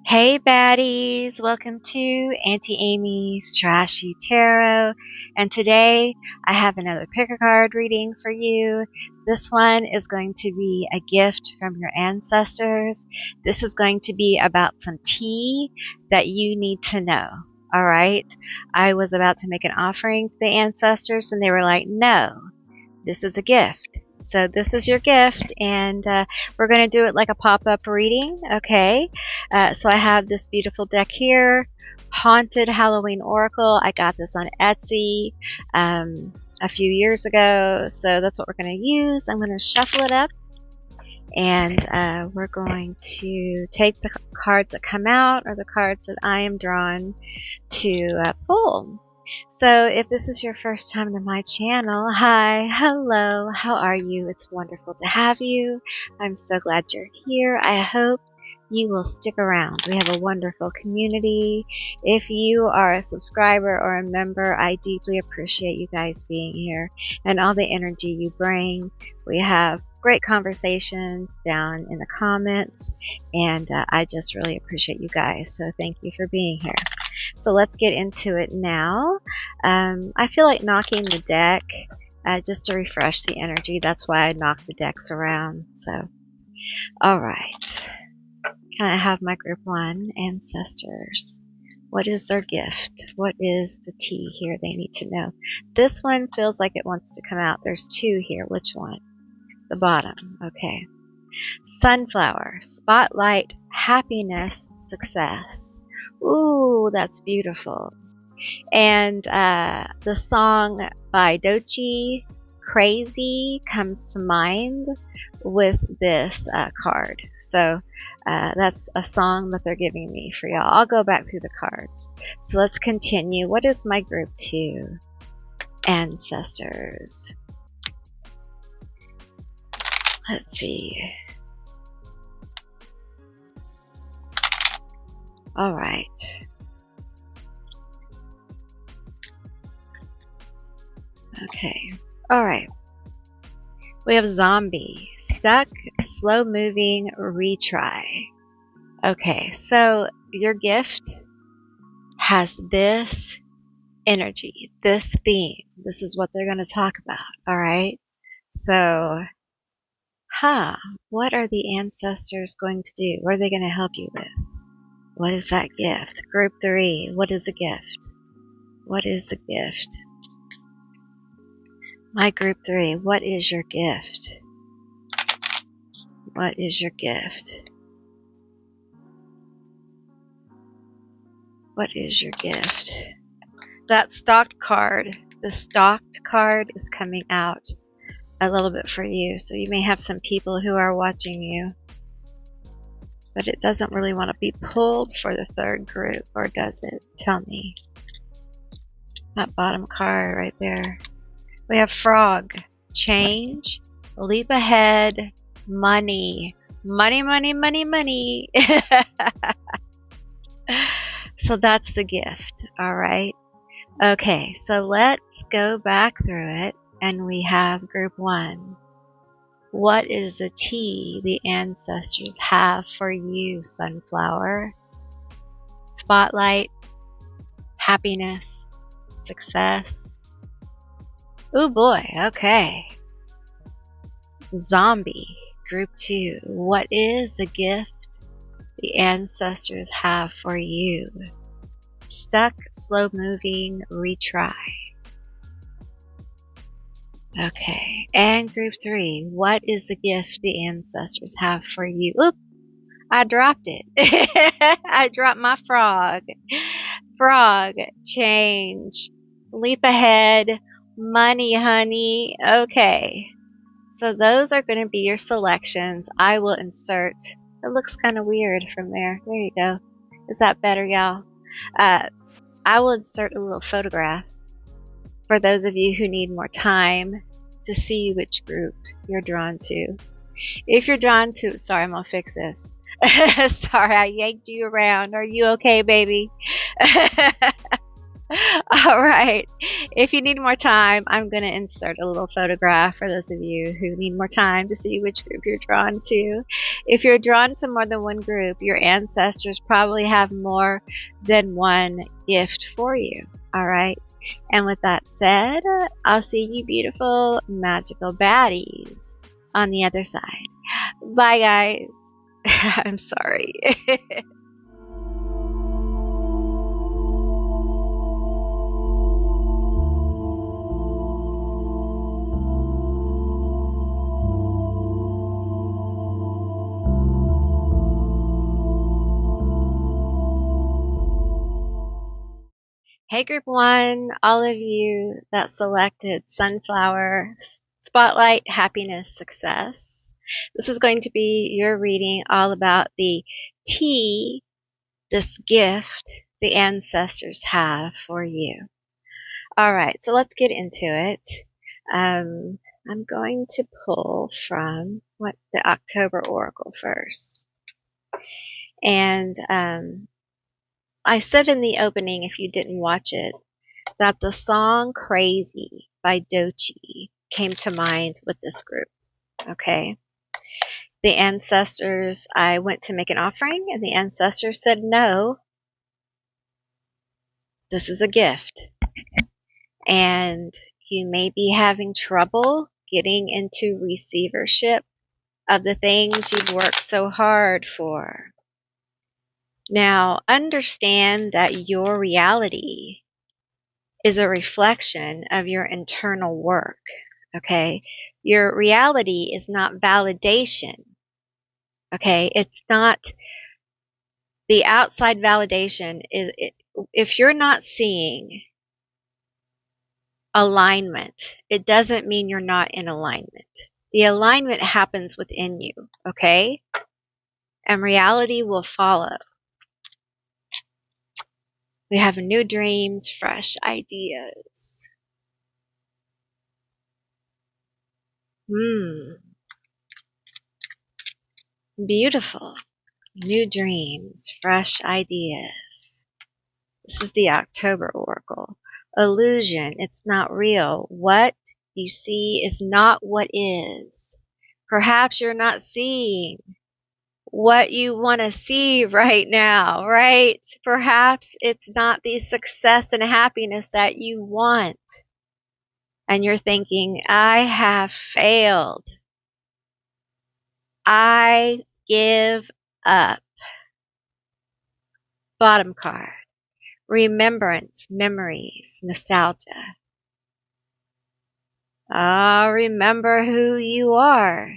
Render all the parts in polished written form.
Hey baddies, welcome to Auntie Amy's Trashy Tarot, and today I have another pick a card reading for you. This one is going to be a gift from your ancestors. This is going to be about some tea that you need to know. Alright, I was about to make an offering to the ancestors and they were like, no, this is a gift. So this is your gift, and we're going to do it like a pop-up reading, okay? So I have this beautiful deck here, Haunted Halloween Oracle. I got this on Etsy a few years ago, so that's what we're going to use. I'm going to shuffle it up, and we're going to take the cards that come out, or the cards that I am drawn to pull. So if this is your first time to my channel, hi, hello, how are you? It's wonderful to have you. I'm so glad you're here. I hope you will stick around. We have a wonderful community. If you are a subscriber or a member, I deeply appreciate you guys being here and all the energy you bring. We have great conversations down in the comments, and I just really appreciate you guys. So thank you for being here. So let's get into it now. I feel like knocking the deck just to refresh the energy. That's why I knock the decks around. So, all right. Can I have my group one, ancestors? What is their gift? What is the tea here they need to know? This one feels like it wants to come out. There's two here. Which one? The bottom. Okay. Sunflower, spotlight, happiness, success. Ooh, that's beautiful. And the song by Doechii, Crazy, comes to mind with this card. So that's a song that they're giving me for y'all. I'll go back through the cards. So let's continue. What is my group two? Ancestors. Let's see. All right. Okay. All right. We have zombie, stuck, slow moving, retry. Okay. So your gift has this energy, this theme. This is what they're going to talk about. All right. So, what are the ancestors going to do? What are they going to help you with? What is that gift? Group three, what is a gift? What is the gift? My group three, what is your gift? What is your gift? What is your gift? That stocked card, the stocked card is coming out a little bit for you. So you may have some people who are watching you, but it doesn't really want to be pulled for the third group, or does it? Tell me. That bottom card right there. We have frog, change, leap ahead, money. Money, money, money, money. So that's the gift, all right? Okay, so let's go back through it, and we have group one. What is the tea the ancestors have for you, sunflower? Spotlight, happiness, success. Oh boy, okay. Zombie, group two. What is the gift the ancestors have for you? Stuck, slow moving, retry. Okay, and group three, what is the gift the ancestors have for you? Oop, I dropped it. I dropped my frog. Frog, change, leap ahead, money, honey. Okay, so those are going to be your selections. I will insert, it looks kind of weird from there. There you go. Is that better, y'all? I will insert a little photograph for those of you who need more time to see which group you're drawn to. If you're drawn to, sorry, I'm going to fix this. Sorry, I yanked you around. Are you okay, baby? All right. If you need more time, I'm going to insert a little photograph for those of you who need more time to see which group you're drawn to. If you're drawn to more than one group, your ancestors probably have more than one gift for you. All right. And with that said, I'll see you beautiful, magical baddies on the other side. Bye, guys. I'm sorry. Hey, Group 1, all of you that selected Sunflower, Spotlight, Happiness, Success. This is going to be your reading all about the tea, this gift the ancestors have for you. All right, so let's get into it. I'm going to pull from the October Oracle first. And I said in the opening, if you didn't watch it, that the song Crazy by Doechii came to mind with this group. Okay. The ancestors, I went to make an offering, and the ancestors said, no, this is a gift. And you may be having trouble getting into receivership of the things you've worked so hard for. Now, understand that your reality is a reflection of your internal work. Okay? Your reality is not validation. Okay? It's not the outside validation. If you're not seeing alignment, it doesn't mean you're not in alignment. The alignment happens within you. Okay? And reality will follow. We have new dreams, fresh ideas. Beautiful. New dreams, fresh ideas. This is the October Oracle. Illusion, it's not real. What you see is not what is. Perhaps you're not seeing what you want to see right now, right? Perhaps it's not the success and happiness that you want. And you're thinking, I have failed. I give up. Bottom card. Remembrance, memories, nostalgia. Remember who you are.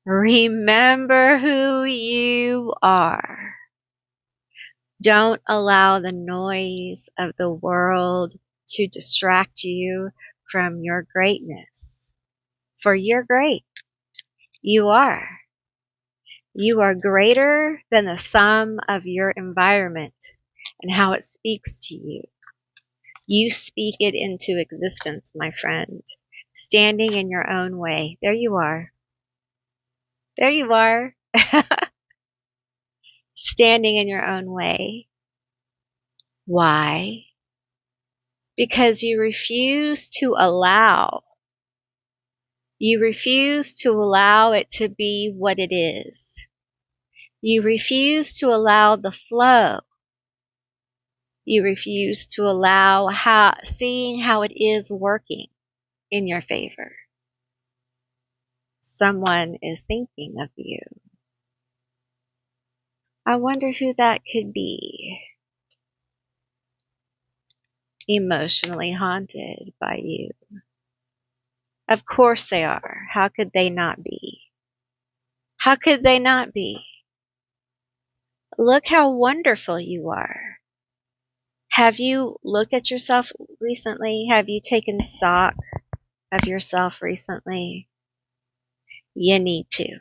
Remember who you are. Don't allow the noise of the world to distract you from your greatness. For you're great. You are. You are greater than the sum of your environment and how it speaks to you. You speak it into existence, my friend, standing in your own way. There you are. There you are. Standing in your own way. Why? Because you refuse to allow. You refuse to allow it to be what it is. You refuse to allow the flow. You refuse to allow seeing how it is working in your favor. Someone is thinking of you. I wonder who that could be. Emotionally haunted by you. Of course they are. How could they not be? How could they not be? Look how wonderful you are. Have you looked at yourself recently? Have you taken stock of yourself recently? You need to.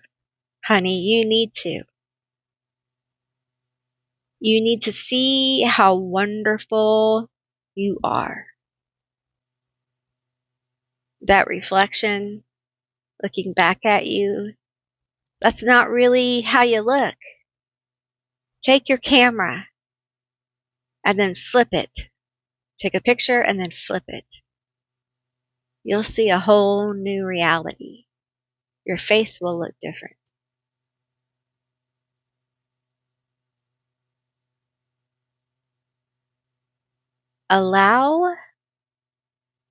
Honey, you need to. You need to see how wonderful you are. That reflection, looking back at you, that's not really how you look. Take your camera and then flip it Take a picture and then flip it. You'll see a whole new reality. Your face will look different. Allow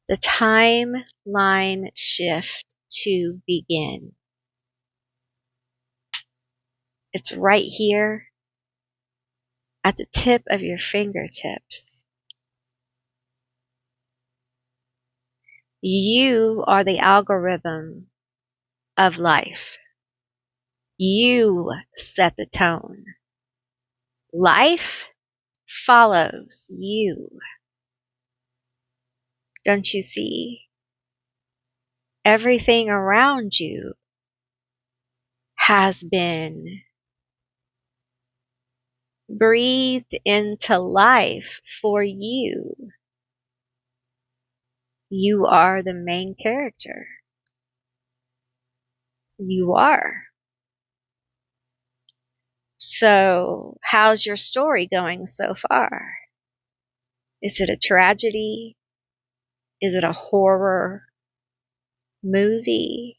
the timeline shift to begin. It's right here at the tip of your fingertips. You are the algorithm of life. You set the tone. Life follows you. Don't you see? Everything around you has been breathed into life for you. You are the main character. You are. So, how's your story going so far? Is it a tragedy? Is it a horror movie?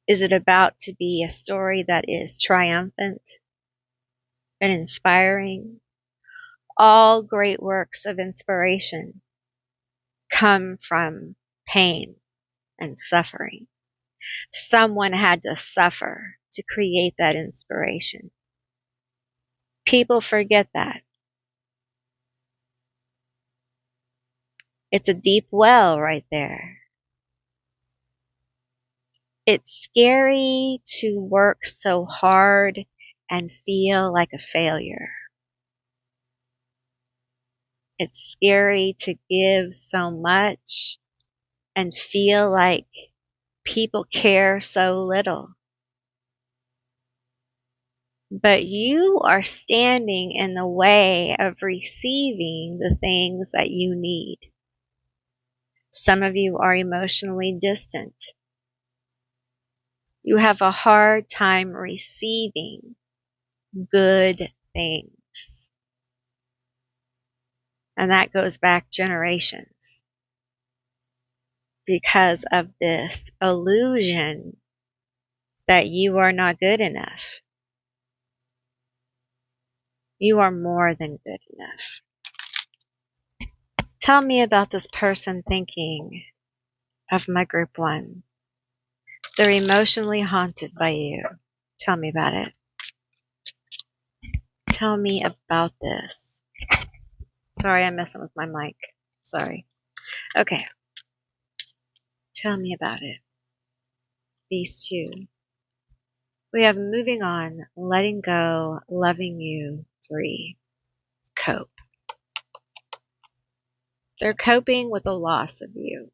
Is it about to be a story that is triumphant and inspiring? All great works of inspiration come from pain and suffering. Someone had to suffer to create that inspiration. People forget that. It's a deep well right there. It's scary to work so hard and feel like a failure. It's scary to give so much and feel like people care so little. But you are standing in the way of receiving the things that you need. Some of you are emotionally distant. You have a hard time receiving good things. And that goes back generations because of this illusion that you are not good enough. You are more than good enough. Tell me about this person thinking of my group one. They're emotionally haunted by you. Tell me about it. Tell me about this. Sorry, I'm messing with my mic. Sorry. Okay. Tell me about it. These two. We have moving on, letting go, loving you, free. Cope. They're coping with the loss of you.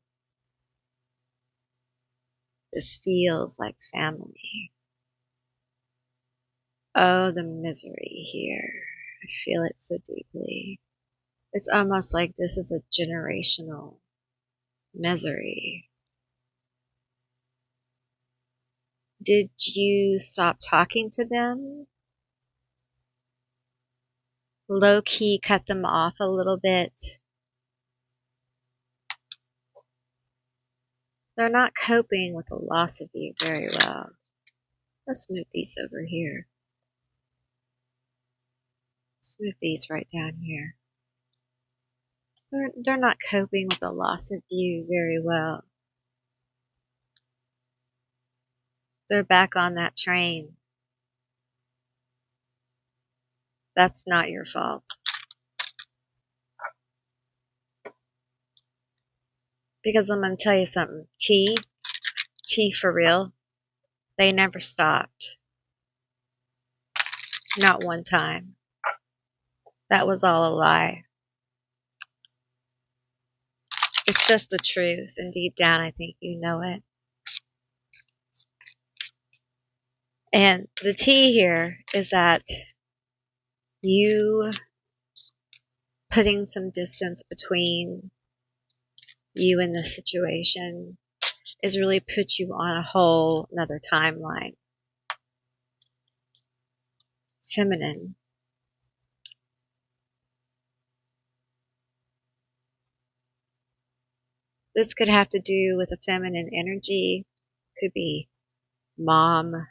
This feels like family. Oh, the misery here. I feel it so deeply. It's almost like this is a generational misery. Did you stop talking to them? Low-key cut them off a little bit? They're not coping with the loss of you very well. Let's move these over here. Let's move these right down here. They're not coping with the loss of you very well. They're back on that train. That's not your fault. Because I'm going to tell you something. T for real, they never stopped. Not one time. That was all a lie. It's just the truth, and deep down I think you know it. And the T here is that you putting some distance between you and this situation is really put you on a whole another timeline. Feminine. This could have to do with a feminine energy. Could be mom,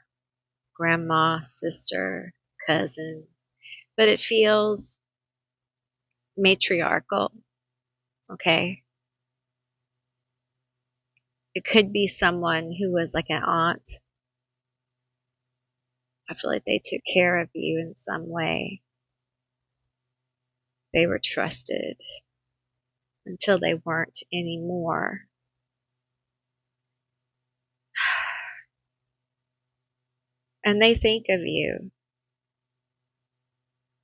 grandma, sister, cousin. But it feels matriarchal, okay? It could be someone who was like an aunt. I feel like they took care of you in some way. They were trusted until they weren't anymore. And they think of you.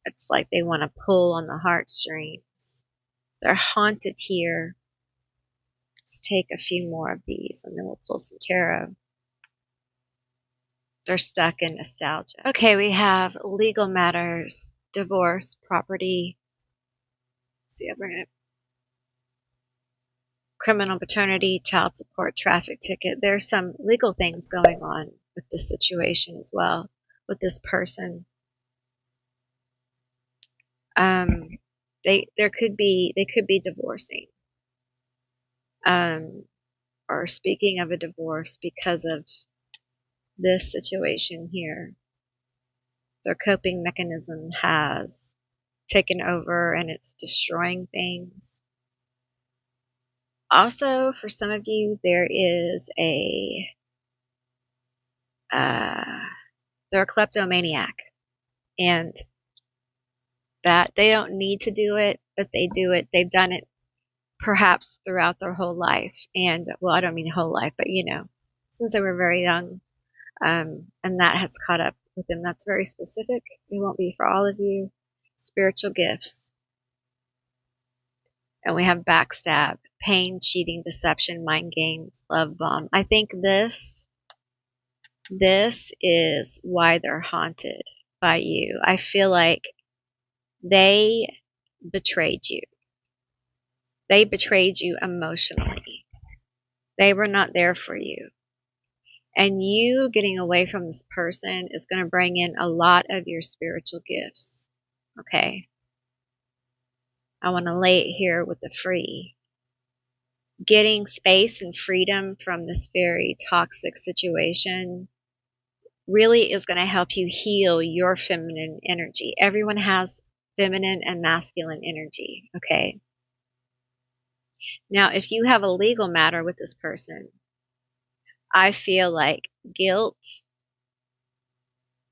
It's like they want to pull on the heartstrings. They're haunted here. Let's take a few more of these and then we'll pull some tarot. They're stuck in nostalgia. Okay, we have legal matters, divorce, property. Let's see, I'll bring it up. Criminal paternity, child support, traffic ticket. There's some legal things going on with this situation as well, with this person. They could be divorcing. Or speaking of a divorce because of this situation here. Their coping mechanism has taken over and it's destroying things. Also, for some of you, they're a kleptomaniac, and that they don't need to do it, but they do it. They've done it perhaps throughout their whole life, and well, I don't mean whole life, but since they were very young, and that has caught up with them. That's very specific. It won't be for all of you. Spiritual gifts. And we have backstab, pain, cheating, deception, mind games, love bomb. I think this is why they're haunted by you. I feel like they betrayed you. They betrayed you emotionally. They were not there for you. And you getting away from this person is going to bring in a lot of your spiritual gifts. Okay? I want to lay it here with the free. Getting space and freedom from this very toxic situation really is going to help you heal your feminine energy. Everyone has feminine and masculine energy, okay? Now, if you have a legal matter with this person, I feel like guilt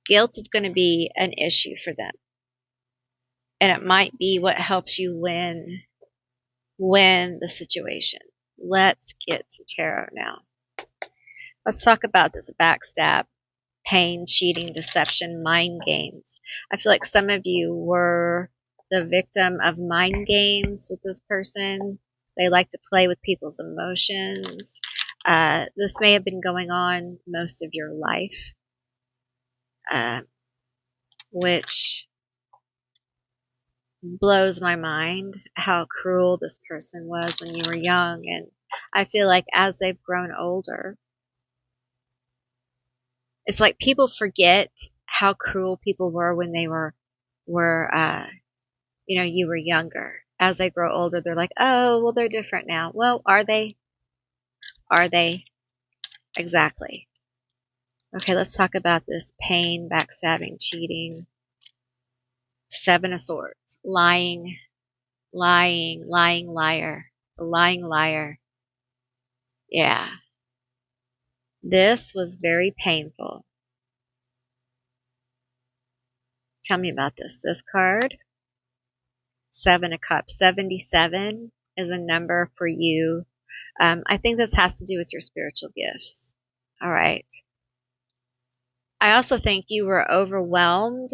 is going to be an issue for them. And it might be what helps you win the situation. Let's get some tarot now. Let's talk about this backstab, pain, cheating, deception, mind games. I feel like some of you were the victim of mind games with this person. They like to play with people's emotions. This may have been going on most of your life, which blows my mind how cruel this person was when you were young. And I feel like as they've grown older, it's like people forget how cruel people were when they were you were younger. As they grow older, they're like, oh, well, they're different now. Well, are they? Are they? Exactly. Okay, let's talk about this pain, backstabbing, cheating. Seven of Swords. Lying, liar. The lying liar. Yeah. This was very painful. Tell me about this. This card, Seven of Cups. 77 is a number for you. I think this has to do with your spiritual gifts. All right. I also think you were overwhelmed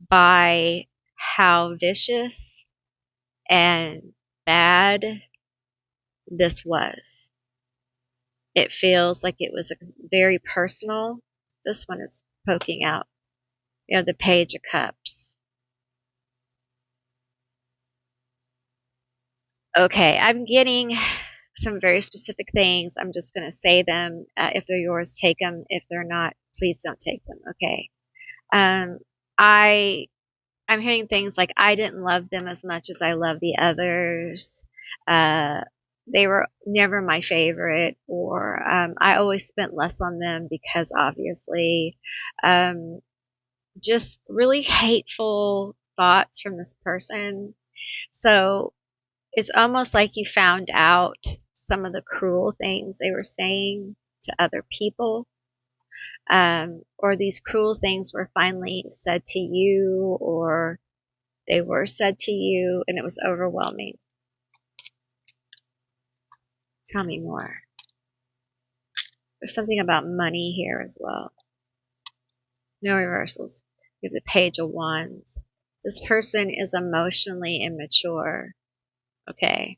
by how vicious and bad this was. It feels like it was very personal. This one is poking out. The Page of Cups. Okay, I'm getting some very specific things. I'm just going to say them. If they're yours, take them. If they're not, please don't take them. Okay. I'm hearing things like, I didn't love them as much as I love the others. they were never my favorite, or I always spent less on them because obviously, um, just really hateful thoughts from this person. So it's almost like you found out some of the cruel things they were saying to other people, or these cruel things were finally said to you, or they were said to you, and it was overwhelming. Tell me more. There's something about money here as well. No reversals. We have the Page of Wands. This person is emotionally immature. Okay.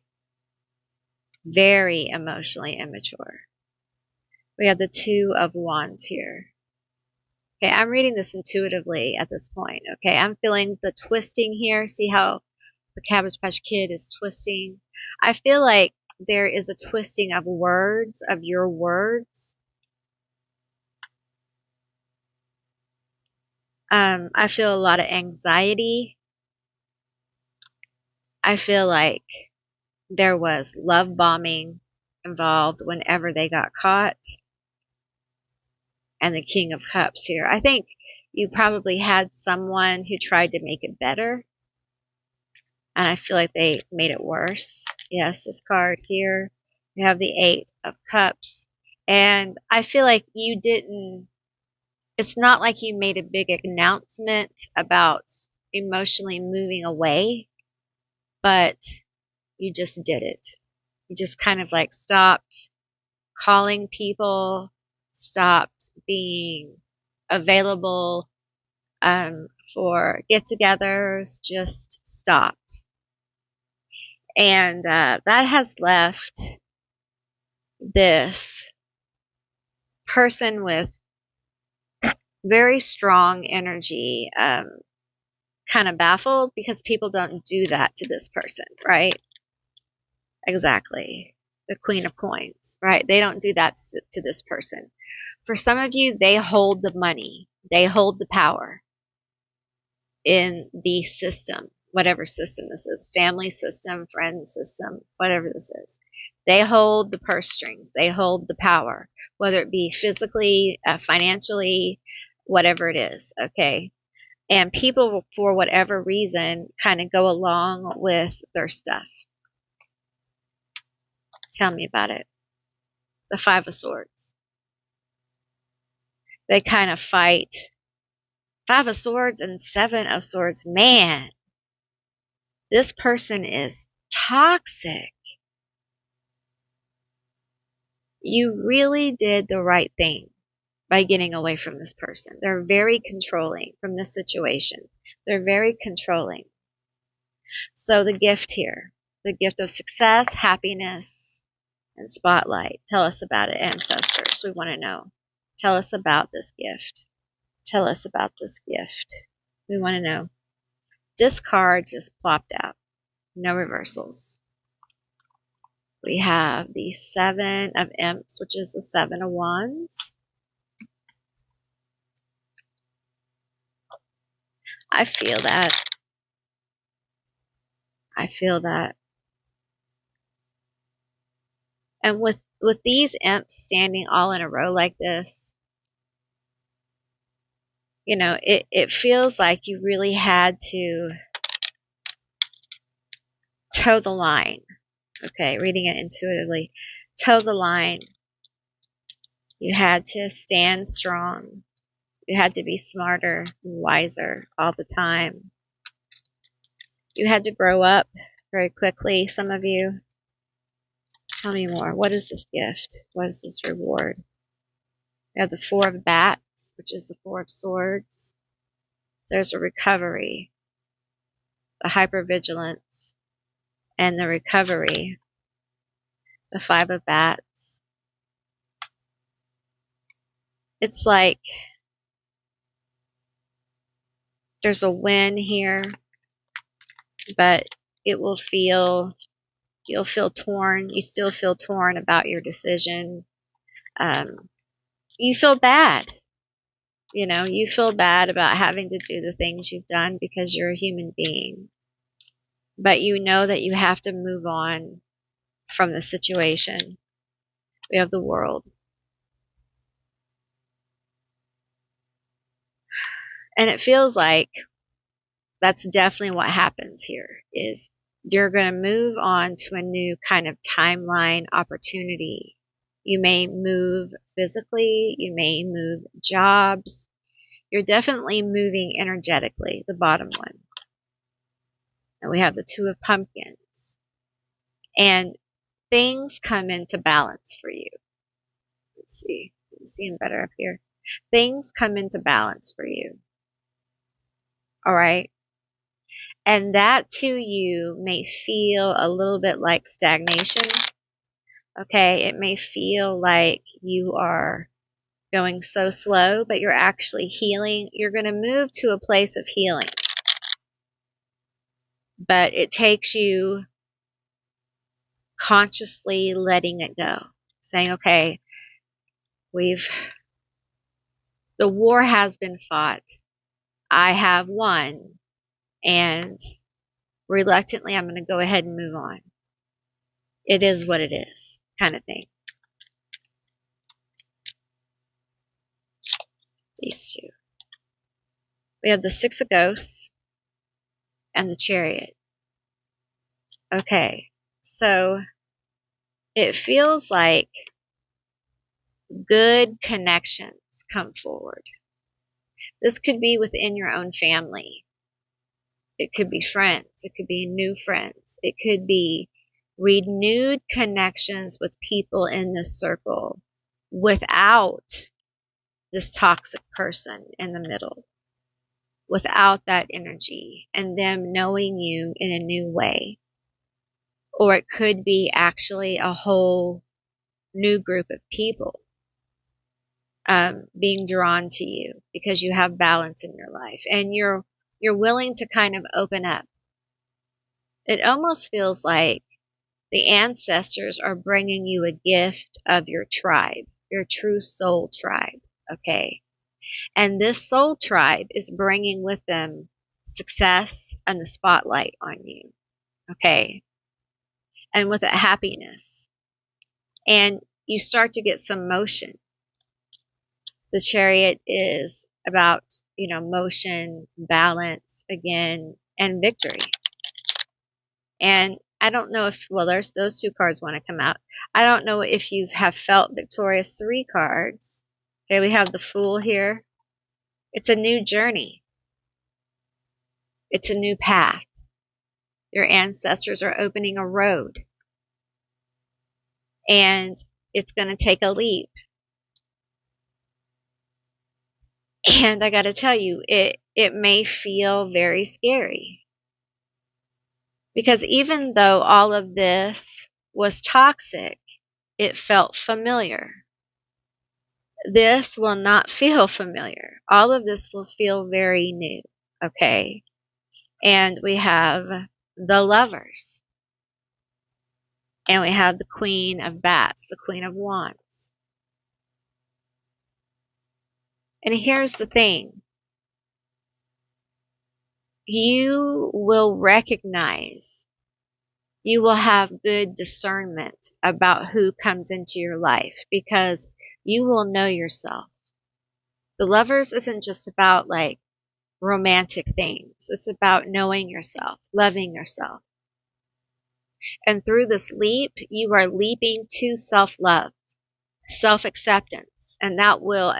Very emotionally immature. We have the Two of Wands here. Okay, I'm reading this intuitively at this point. Okay, I'm feeling the twisting here. See how the Cabbage Patch Kid is twisting? I feel like there is a twisting of words, of your words. I feel a lot of anxiety. I feel like there was love bombing involved whenever they got caught. And the King of Cups here. I think you probably had someone who tried to make it better. And I feel like they made it worse. Yes, this card here. We have the Eight of Cups. And I feel like you didn't, it's not like you made a big announcement about emotionally moving away, but you just did it. You just kind of like stopped calling people, stopped being available for get-togethers, just stopped. And that has left this person with very strong energy, kind of baffled because people don't do that to this person, right? Exactly. The Queen of Coins, right? They don't do that to this person. For some of you, they hold the money. They hold the power in the system, whatever system this is, family system, friend system, whatever this is. They hold the purse strings. They hold the power, whether it be physically, financially, whatever it is, okay? And people, for whatever reason, kind of go along with their stuff. Tell me about it. The Five of Swords. They kind of fight. Five of Swords and Seven of Swords. Man, this person is toxic. You really did the right thing by getting away from this person. They're very controlling from this situation. They're very controlling. So the gift here, the gift of success, happiness, and spotlight. Tell us about it, ancestors. We want to know. Tell us about this gift. Tell us about this gift. We want to know. This card just plopped out. No reversals. We have the Seven of Imps, which is the Seven of Wands. I feel that. I feel that. And with these imps standing all in a row like this, you know, it feels like you really had to toe the line. Okay, reading it intuitively. Toe the line. You had to stand strong. You had to be smarter, wiser all the time. You had to grow up very quickly, some of you. Tell me more. What is this gift? What is this reward? We have the Four of Bats, which is the Four of Swords. There's a recovery, the hypervigilance, and the recovery, the Five of Bats. It's like there's a win here, but it will feel, you'll feel torn. You still feel torn about your decision. You feel bad. You know, you feel bad about having to do the things you've done because you're a human being. But you know that you have to move on from the situation. We have the world. And it feels like that's definitely what happens here is you're going to move on to a new kind of timeline opportunity. You may move physically, you may move jobs. You're definitely moving energetically, the bottom one. And we have the Two of Pumpkins. And things come into balance for you. Let's see. I'm seeing better up here. Things come into balance for you. All right. And that to you may feel a little bit like stagnation. Okay. It may feel like you are going so slow, but you're actually healing. You're going to move to a place of healing. But it takes you consciously letting it go. Saying, okay, the war has been fought. I have won. And reluctantly, I'm going to go ahead and move on. It is what it is, kind of thing. These two. We have the Six of Ghosts and the Chariot. Okay, so it feels like good connections come forward. This could be within your own family. It could be friends. It could be new friends. It could be renewed connections with people in this circle without this toxic person in the middle, without that energy and them knowing you in a new way. Or it could be actually a whole new group of people being drawn to you because you have balance in your life and you're willing to kind of open up. It almost feels like the ancestors are bringing you a gift of your tribe, your true soul tribe, okay? And this soul tribe is bringing with them success and the spotlight on you, okay? And with it, happiness. And you start to get some motion. The Chariot is about, motion, balance, again, and victory. And I don't know if, there's those two cards want to come out. I don't know if you have felt victorious. 3 cards. Okay, we have the Fool here. It's a new journey. It's a new path. Your ancestors are opening a road. And it's going to take a leap. And I got to tell you, it may feel very scary. Because even though all of this was toxic, it felt familiar. This will not feel familiar. All of this will feel very new, okay? And we have the Lovers. And we have the Queen of Bats, the Queen of Wands. And here's the thing. You will recognize, you will have good discernment about who comes into your life because you will know yourself. The Lovers isn't just about like romantic things. It's about knowing yourself, loving yourself. And through this leap, you are leaping to self-love, self-acceptance, and that will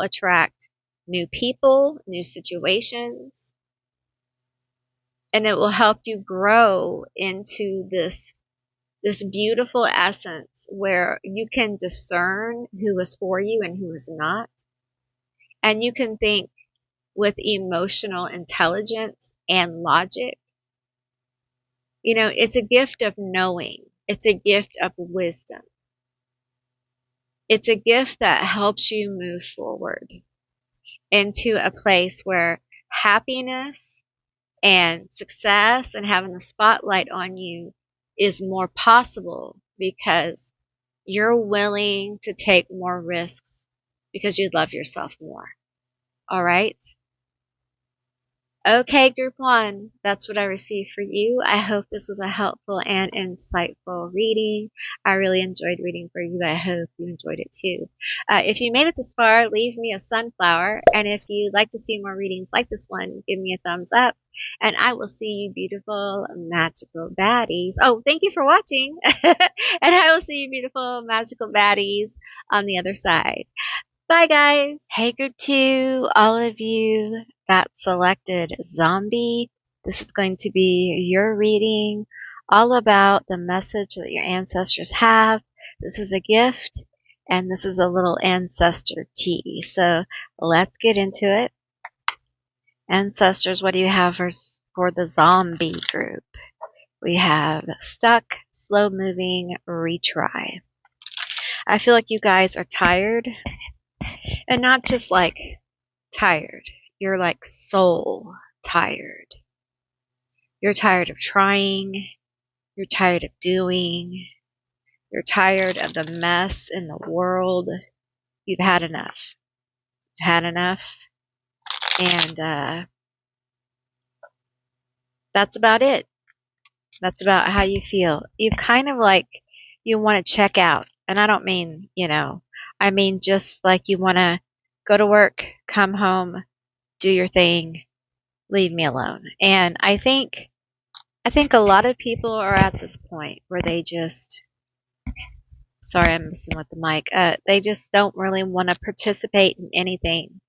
attract new people, new situations, and it will help you grow into this beautiful essence where you can discern who is for you and who is not. And you can think with emotional intelligence and logic. It's a gift of knowing. It's a gift of wisdom. It's a gift that helps you move forward into a place where happiness and success and having the spotlight on you is more possible because you're willing to take more risks because you love yourself more. All right? Okay, group one, that's what I received for you. I hope this was a helpful and insightful reading. I really enjoyed reading for you. I hope you enjoyed it too. If you made it this far, leave me a sunflower. And if you'd like to see more readings like this one, give me a thumbs up. And I will see you beautiful, magical baddies. Oh, thank you for watching. And I will see you beautiful, magical baddies on the other side. Bye, guys. Hey, group two, all of you that selected zombie. This is going to be your reading all about the message that your ancestors have. This is a gift, and this is a little ancestor tea. So let's get into it. Ancestors, what do you have for the zombie group? We have stuck, slow moving, retry. I feel like you guys are tired. And not just like tired. You're like soul tired. You're tired of trying. You're tired of doing. You're tired of the mess in the world. You've had enough. You've had enough. And that's about it. That's about how you feel. You kind of like, you want to check out. And I don't mean, I mean just like you want to go to work, come home, do your thing, leave me alone. And I think a lot of people are at this point where they just, sorry, I'm messing with the mic. They just don't really want to participate in anything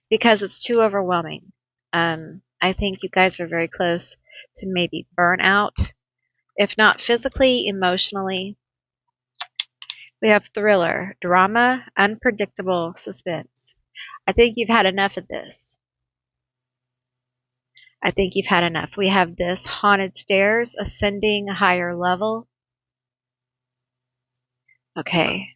because it's too overwhelming. I think you guys are very close to maybe burnout, if not physically, emotionally. We have thriller, drama, unpredictable suspense. I think you've had enough of this. I think you've had enough. We have this haunted stairs, ascending a higher level. Okay.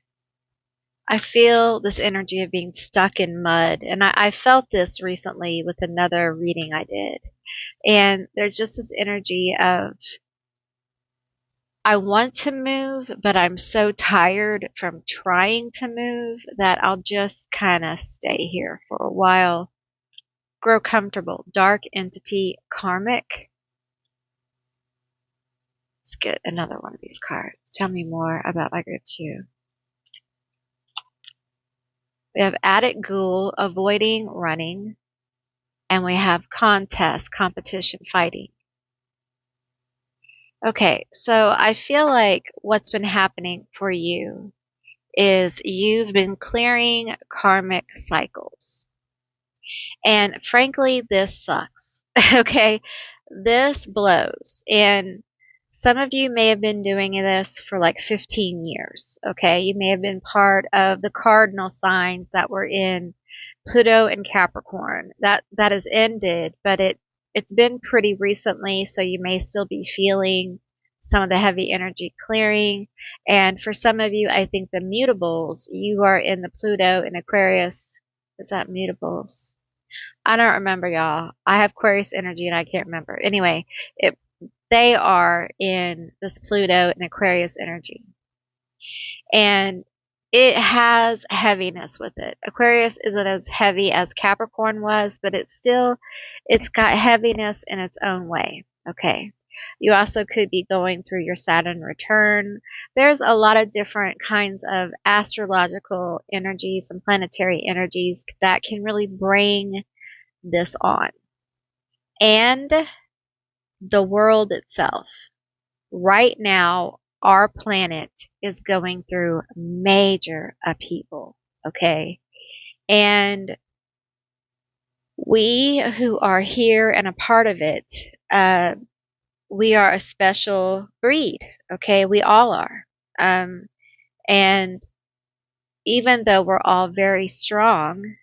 I feel this energy of being stuck in mud. And I felt this recently with another reading I did. And there's just this energy of, I want to move, but I'm so tired from trying to move that I'll just kind of stay here for a while. Grow comfortable. Dark entity, karmic. Let's get another one of these cards. Tell me more about my group two. We have addict ghoul, avoiding, running. And we have contest, competition, fighting. Okay, so I feel like what's been happening for you is you've been clearing karmic cycles. And frankly, this sucks. Okay, this blows. And some of you may have been doing this for like 15 years. Okay, you may have been part of the cardinal signs that were in Pluto and Capricorn. That has ended, but it's been pretty recently, so you may still be feeling some of the heavy energy clearing. And for some of you, I think the mutables, you are in the Pluto and Aquarius. Is that mutables? I don't remember, y'all. I have Aquarius energy and I can't remember. Anyway, they are in this Pluto and Aquarius energy. And it has heaviness with it. Aquarius isn't as heavy as Capricorn was, but it's got heaviness in its own way. Okay. You also could be going through your Saturn return. There's a lot of different kinds of astrological energies and planetary energies that can really bring this on. And the world itself. Right now, our planet is going through major upheaval, okay? And we who are here and a part of it, we are a special breed, okay? We all are. And even though we're all very strong,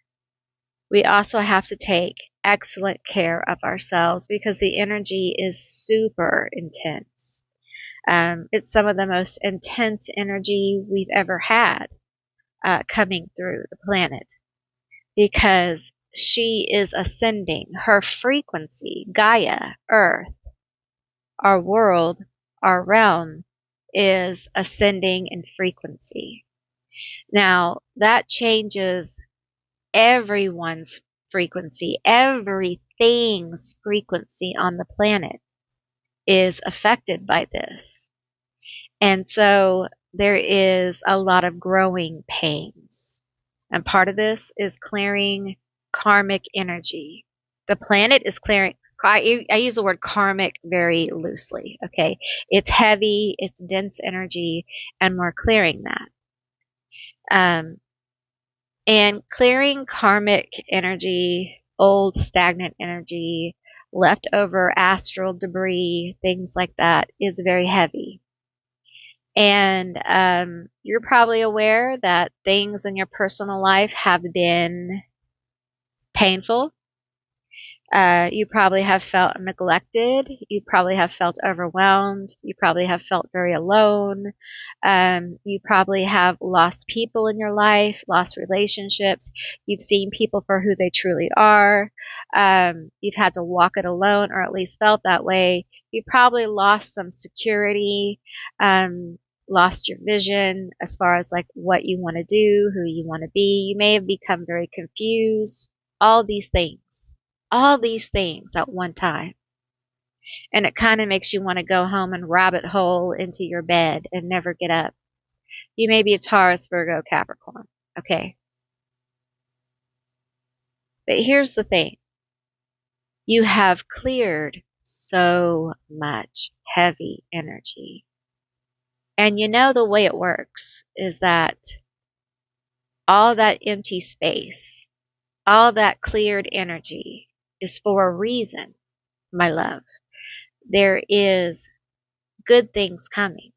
we also have to take excellent care of ourselves because the energy is super intense. It's some of the most intense energy we've ever had coming through the planet because she is ascending. Her frequency, Gaia, Earth, our world, our realm, is ascending in frequency. Now, that changes everyone's frequency. Everything everything's frequency on the planet is affected by this. And so there is a lot of growing pains. And part of this is clearing karmic energy. The planet is clearing. I use the word karmic very loosely, okay? It's heavy, it's dense energy, and we're clearing that. And clearing karmic energy, old stagnant energy, leftover astral debris, things like that, is very heavy. And you're probably aware that things in your personal life have been painful. You probably have felt neglected. You probably have felt overwhelmed. You probably have felt very alone. You probably have lost people in your life, lost relationships. You've seen people for who they truly are. You've had to walk it alone, or at least felt that way. You probably lost some security, lost your vision as far as like what you want to do, who you want to be. You may have become very confused. All these things at one time. And it kind of makes you want to go home and rabbit hole into your bed and never get up. You may be a Taurus, Virgo, Capricorn. Okay. But here's the thing. You have cleared so much heavy energy. And you know the way it works is that all that empty space, all that cleared energy is for a reason, my love. There is good things coming.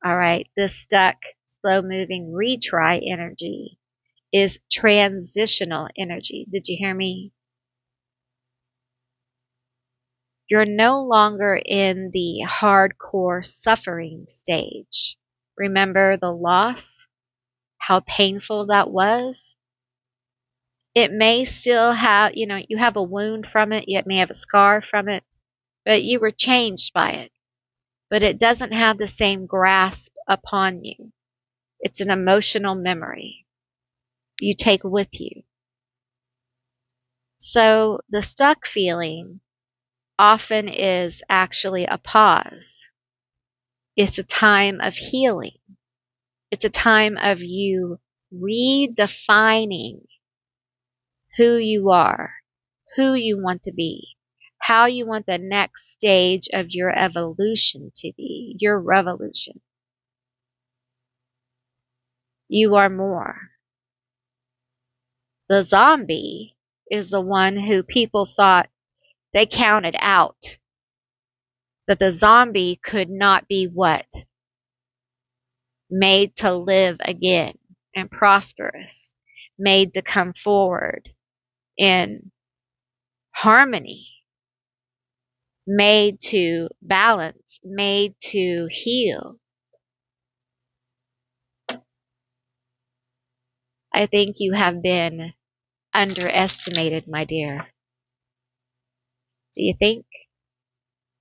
All right. This stuck, slow moving retry energy is transitional energy. Did you hear me? You're no longer in the hardcore suffering stage. Remember the loss? How painful that was? It may still have, you have a wound from it. You may have a scar from it, but you were changed by it. But it doesn't have the same grasp upon you. It's an emotional memory you take with you. So the stuck feeling often is actually a pause. It's a time of healing. It's a time of you redefining who you are, who you want to be, how you want the next stage of your evolution to be, your revolution. You are more. The zombie is the one who people thought they counted out. That the zombie could not be what? Made to live again and prosperous. Made to come forward in harmony. Made to balance. Made to heal. I think you have been underestimated, my dear. Do you think?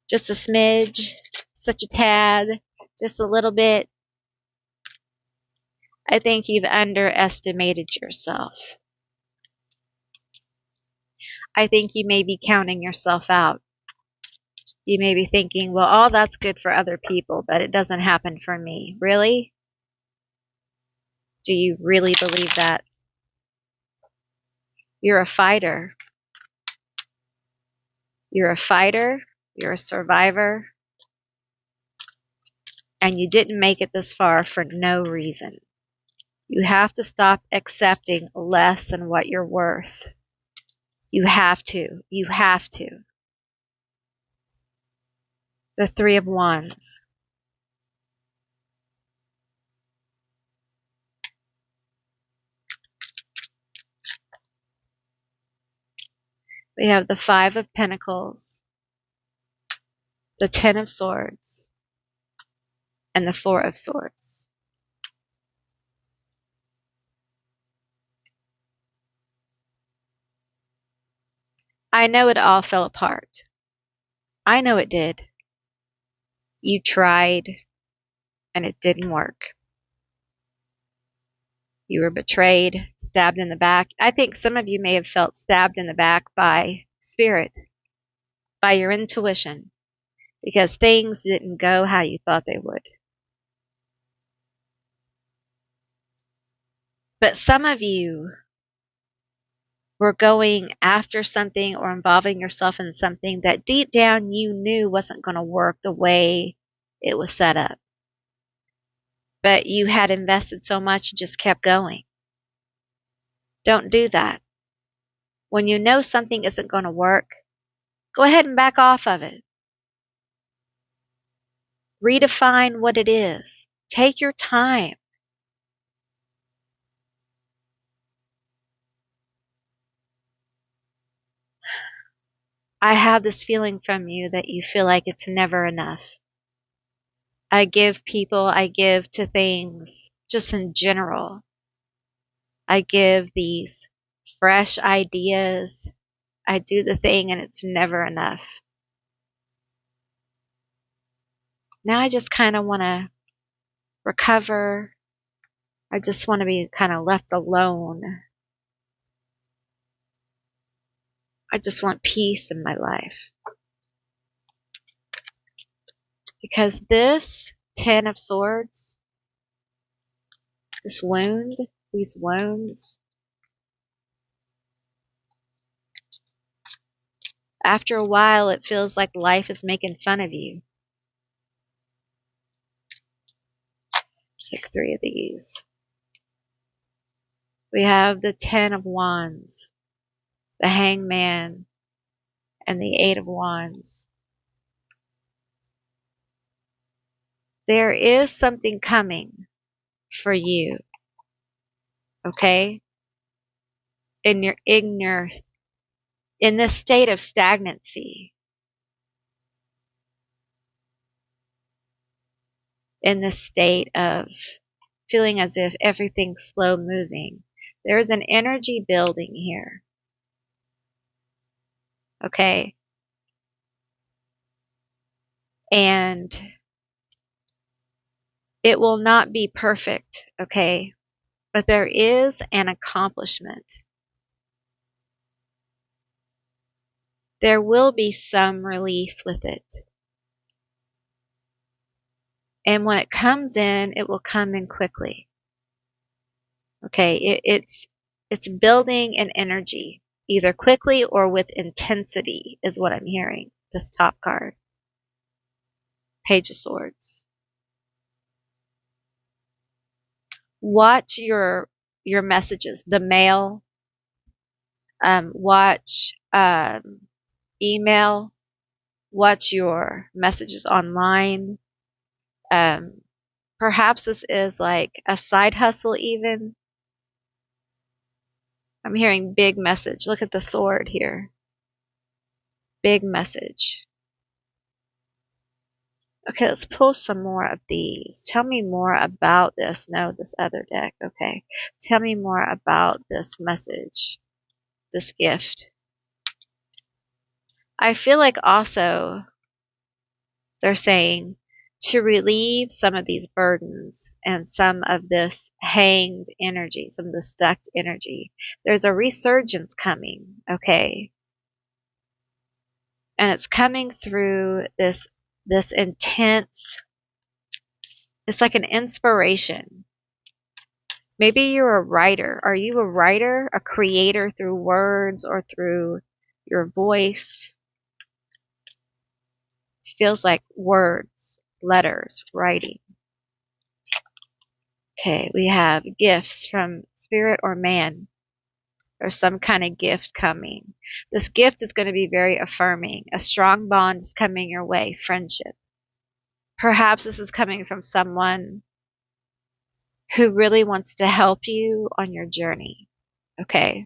Just a smidge? Such a tad? Just a little bit? I think you've underestimated yourself. I think you may be counting yourself out. You may be thinking, well, all that's good for other people, but it doesn't happen for me. Really? Do you really believe that? You're a fighter. You're a fighter. You're a survivor. And you didn't make it this far for no reason. You have to stop accepting less than what you're worth. You have to. You have to. The Three of Wands. We have the Five of Pentacles, the Ten of Swords, and the Four of Swords. I know it all fell apart. I know it did. You tried, and it didn't work. You were betrayed, stabbed in the back. I think some of you may have felt stabbed in the back by spirit, by your intuition, because things didn't go how you thought they would. But some of you were going after something or involving yourself in something that deep down you knew wasn't going to work the way it was set up. But you had invested so much, you just kept going. Don't do that. When you know something isn't going to work, go ahead and back off of it. Redefine what it is. Take your time. I have this feeling from you that you feel like it's never enough. I give to things, just in general. I give these fresh ideas. I do the thing and it's never enough. Now I just kind of want to recover. I just want to be kind of left alone. I just want peace in my life. Because this Ten of Swords, this wound, these wounds, after a while it feels like life is making fun of you. Take 3 of these. We have the 10 of Wands, the Hangman, and the 8 of Wands. There is something coming for you, okay? In your ignorance, in this state of stagnancy, in this state of feeling as if everything's slow moving. There's an energy building here, okay? And it will not be perfect, okay? But there is an accomplishment. There will be some relief with it. And when it comes in, it will come in quickly. Okay, it's building an energy, either quickly or with intensity, is what I'm hearing. This top card, Page of Swords. Watch your messages, the mail. Watch email. Watch your messages online. Perhaps this is like a side hustle even. I'm hearing big message. Look at the sword here. Big message. Okay, let's pull some more of these. Tell me more about this. No, this other deck. Okay. Tell me more about this message, this gift. I feel like also they're saying to relieve some of these burdens and some of this hanged energy, some of the stuck energy. There's a resurgence coming, okay? And it's coming through this intense, it's like an inspiration. Maybe you're a writer. Are you a writer, a creator through words or through your voice? Feels like words, letters, writing. Okay, we have gifts from spirit or man. There's some kind of gift coming. This gift is going to be very affirming. A strong bond is coming your way, friendship. Perhaps this is coming from someone who really wants to help you on your journey. Okay?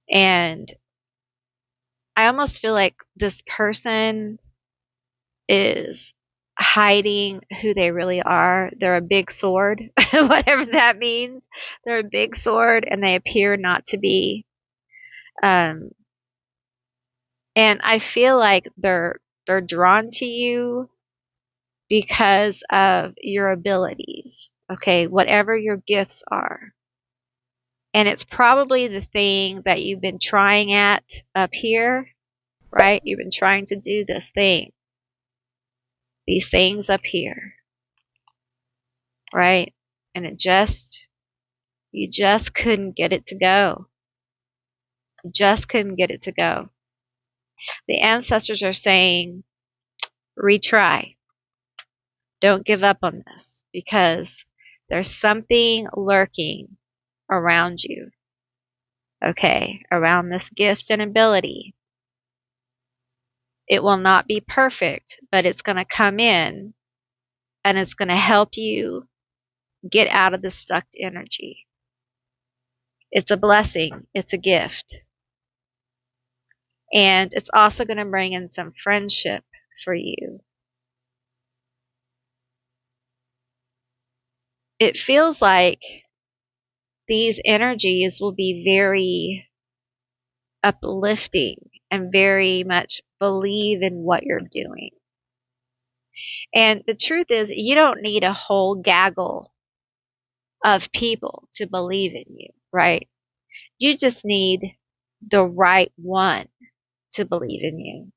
And I almost feel like this person is hiding who they really are. They're a big sword, whatever that means. They're a big sword and they appear not to be. And I feel like they're drawn to you because of your abilities. Okay, whatever your gifts are. And it's probably the thing that you've been trying at up here, right? You've been trying to do this thing, these things up here, right? And you just couldn't get it to go. You just couldn't get it to go. The ancestors are saying, retry. Don't give up on this, because there's something lurking around you, okay, around this gift and ability. It will not be perfect, but it's going to come in and it's going to help you get out of the stuck energy. It's a blessing. It's a gift. And it's also going to bring in some friendship for you. It feels like these energies will be very uplifting and very much believe in what you're doing. And the truth is, you don't need a whole gaggle of people to believe in you, right? You just need the right one to believe in you.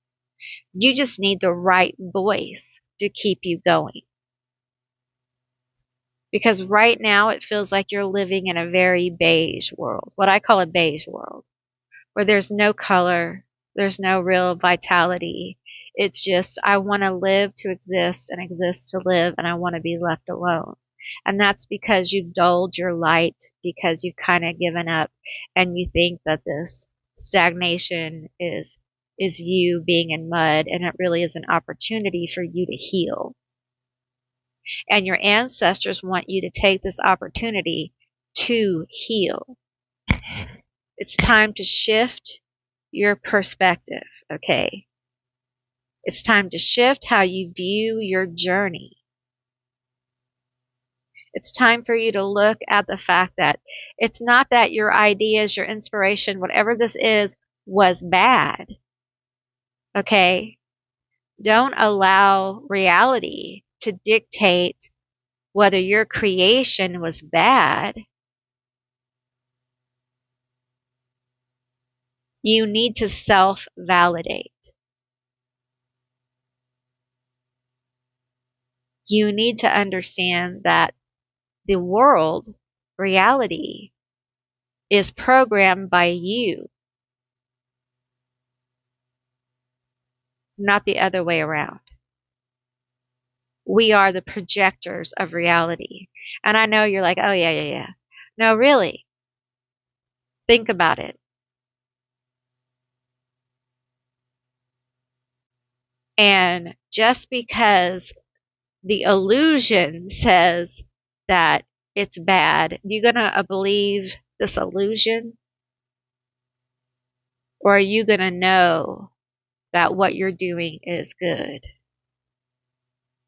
You just need the right voice to keep you going. Because right now it feels like you're living in a very beige world, what I call a beige world, where there's no color, there's no real vitality. It's just, I want to live to exist and exist to live, and I want to be left alone. And that's because you've dulled your light, because you've kind of given up, and you think that this stagnation is you being in mud, and it really is an opportunity for you to heal. And your ancestors want you to take this opportunity to heal. It's time to shift your perspective, okay? It's time to shift how you view your journey. It's time for you to look at the fact that it's not that your ideas, your inspiration, whatever this is, was bad, okay? Don't allow reality to dictate whether your creation was bad. You need to self-validate. You need to understand that the world, reality, is programmed by you, not the other way around. We are the projectors of reality. And I know you're like, oh, yeah. No, really. Think about it. And just because the illusion says that it's bad, you gonna believe this illusion? Or are you gonna know that what you're doing is good?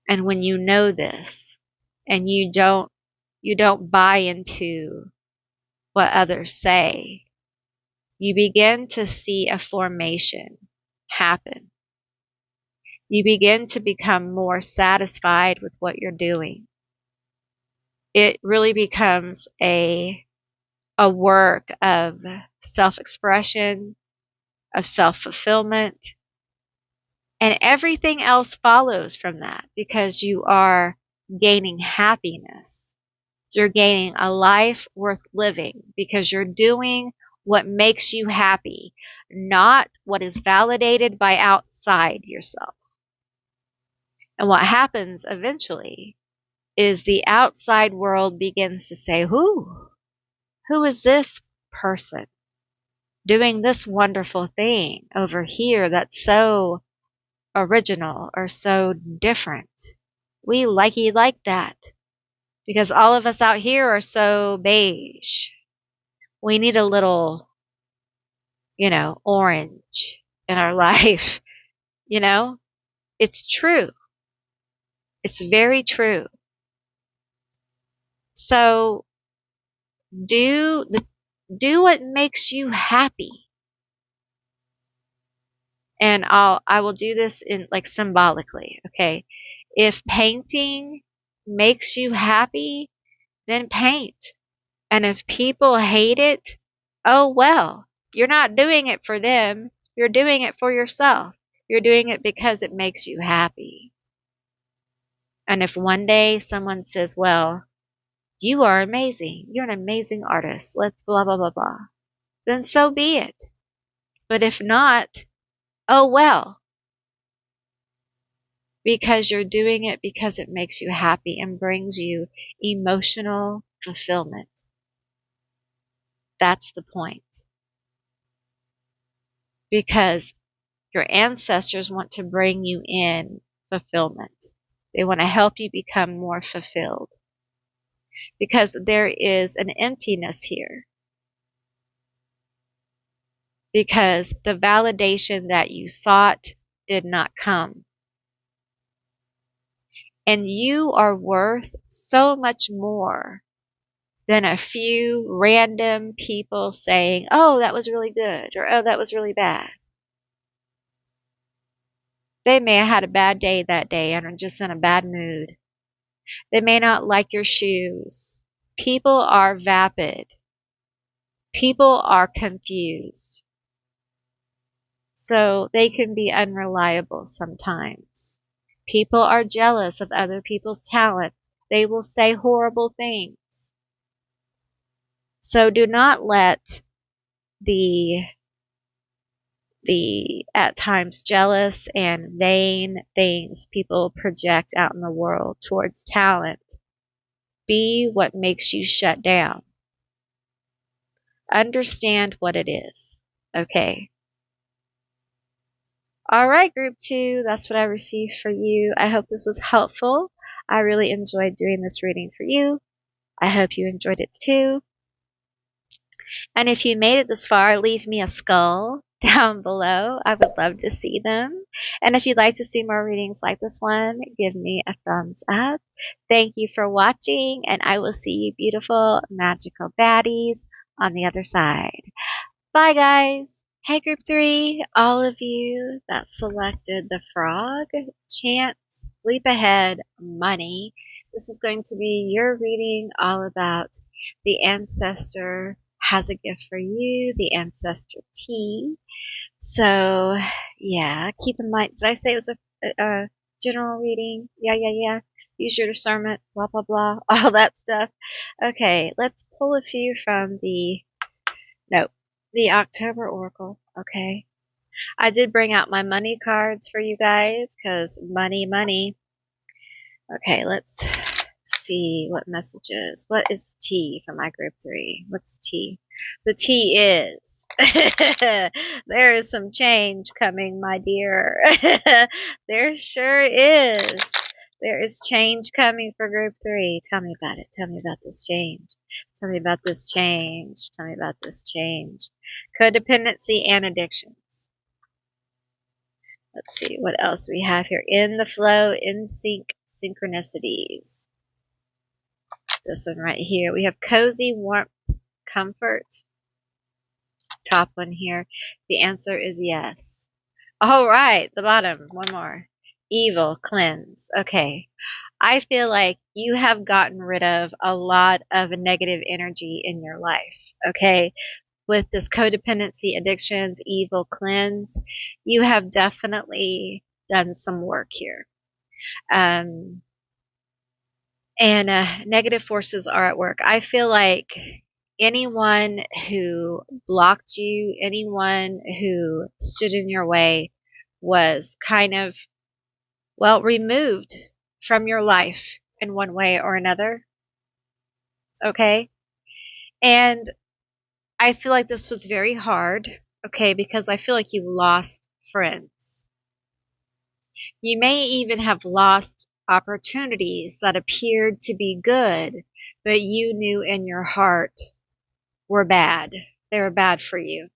And when you know this, and you don't buy into what others say, you begin to see a formation happen. You begin to become more satisfied with what you're doing. It really becomes a work of self-expression, of self-fulfillment, and everything else follows from that, because you are gaining happiness. You're gaining a life worth living because you're doing what makes you happy, not what is validated by outside yourself. And what happens eventually is the outside world begins to say, who is this person doing this wonderful thing over here that's so original or so different? We like that, because all of us out here are so beige. We need a little, orange in our life. It's true. It's very true. So do what makes you happy. And I will do this in like symbolically, okay? If painting makes you happy, then paint. And if people hate it, oh well, you're not doing it for them. You're doing it for yourself. You're doing it because it makes you happy. And if one day someone says, well, you are amazing. You're an amazing artist. Let's blah, blah, blah, blah. Then so be it. But if not, oh well. Because you're doing it because it makes you happy and brings you emotional fulfillment. That's the point. Because your ancestors want to bring you in fulfillment. They want to help you become more fulfilled. Because there is an emptiness here. Because the validation that you sought did not come. And you are worth so much more than a few random people saying, oh, that was really good, or oh, that was really bad. They may have had a bad day that day and are just in a bad mood. They may not like your shoes. People are vapid. People are confused. So they can be unreliable sometimes. People are jealous of other people's talent. They will say horrible things. So do not let the at times jealous and vain things people project out in the world towards talent be what makes you shut down. Understand what it is. Okay. All right, group 2, that's what I received for you. I hope this was helpful. I really enjoyed doing this reading for you. I hope you enjoyed it too. And if you made it this far, leave me a skull down below. I would love to see them. And if you'd like to see more readings like this one, give me a thumbs up. Thank you for watching, and I will see you beautiful, magical baddies on the other side. Bye, guys. Hey, group 3, all of you that selected the frog, chance, leap ahead, money. This is going to be your reading all about the ancestor has a gift for you, the ancestor tea. So, yeah, keep in mind, did I say it was a general reading? Yeah. Use your discernment, blah, blah, blah, all that stuff. Okay, let's pull a few from the October Oracle. Okay. I did bring out my money cards for you guys, because money. Okay, let's see what messages. What is T for my group 3? What's T? The T is there is some change coming, my dear. There sure is. There is change coming for group 3. Tell me about it. Tell me about this change. Tell me about this change. Tell me about this change. Codependency and addictions. Let's see what else we have here. In the flow, in sync, synchronicities. This one right here. We have cozy, warmth, comfort. Top one here. The answer is yes. All right, the bottom. One more. Evil, cleanse. Okay. I feel like you have gotten rid of a lot of negative energy in your life. Okay. With this codependency, addictions, evil, cleanse, you have definitely done some work here. And negative forces are at work. I feel like anyone who blocked you, anyone who stood in your way was kind of, well, removed from your life in one way or another. Okay? And I feel like this was very hard, okay, because I feel like you lost friends. You may even have lost opportunities that appeared to be good, but you knew in your heart were bad. They were bad for you.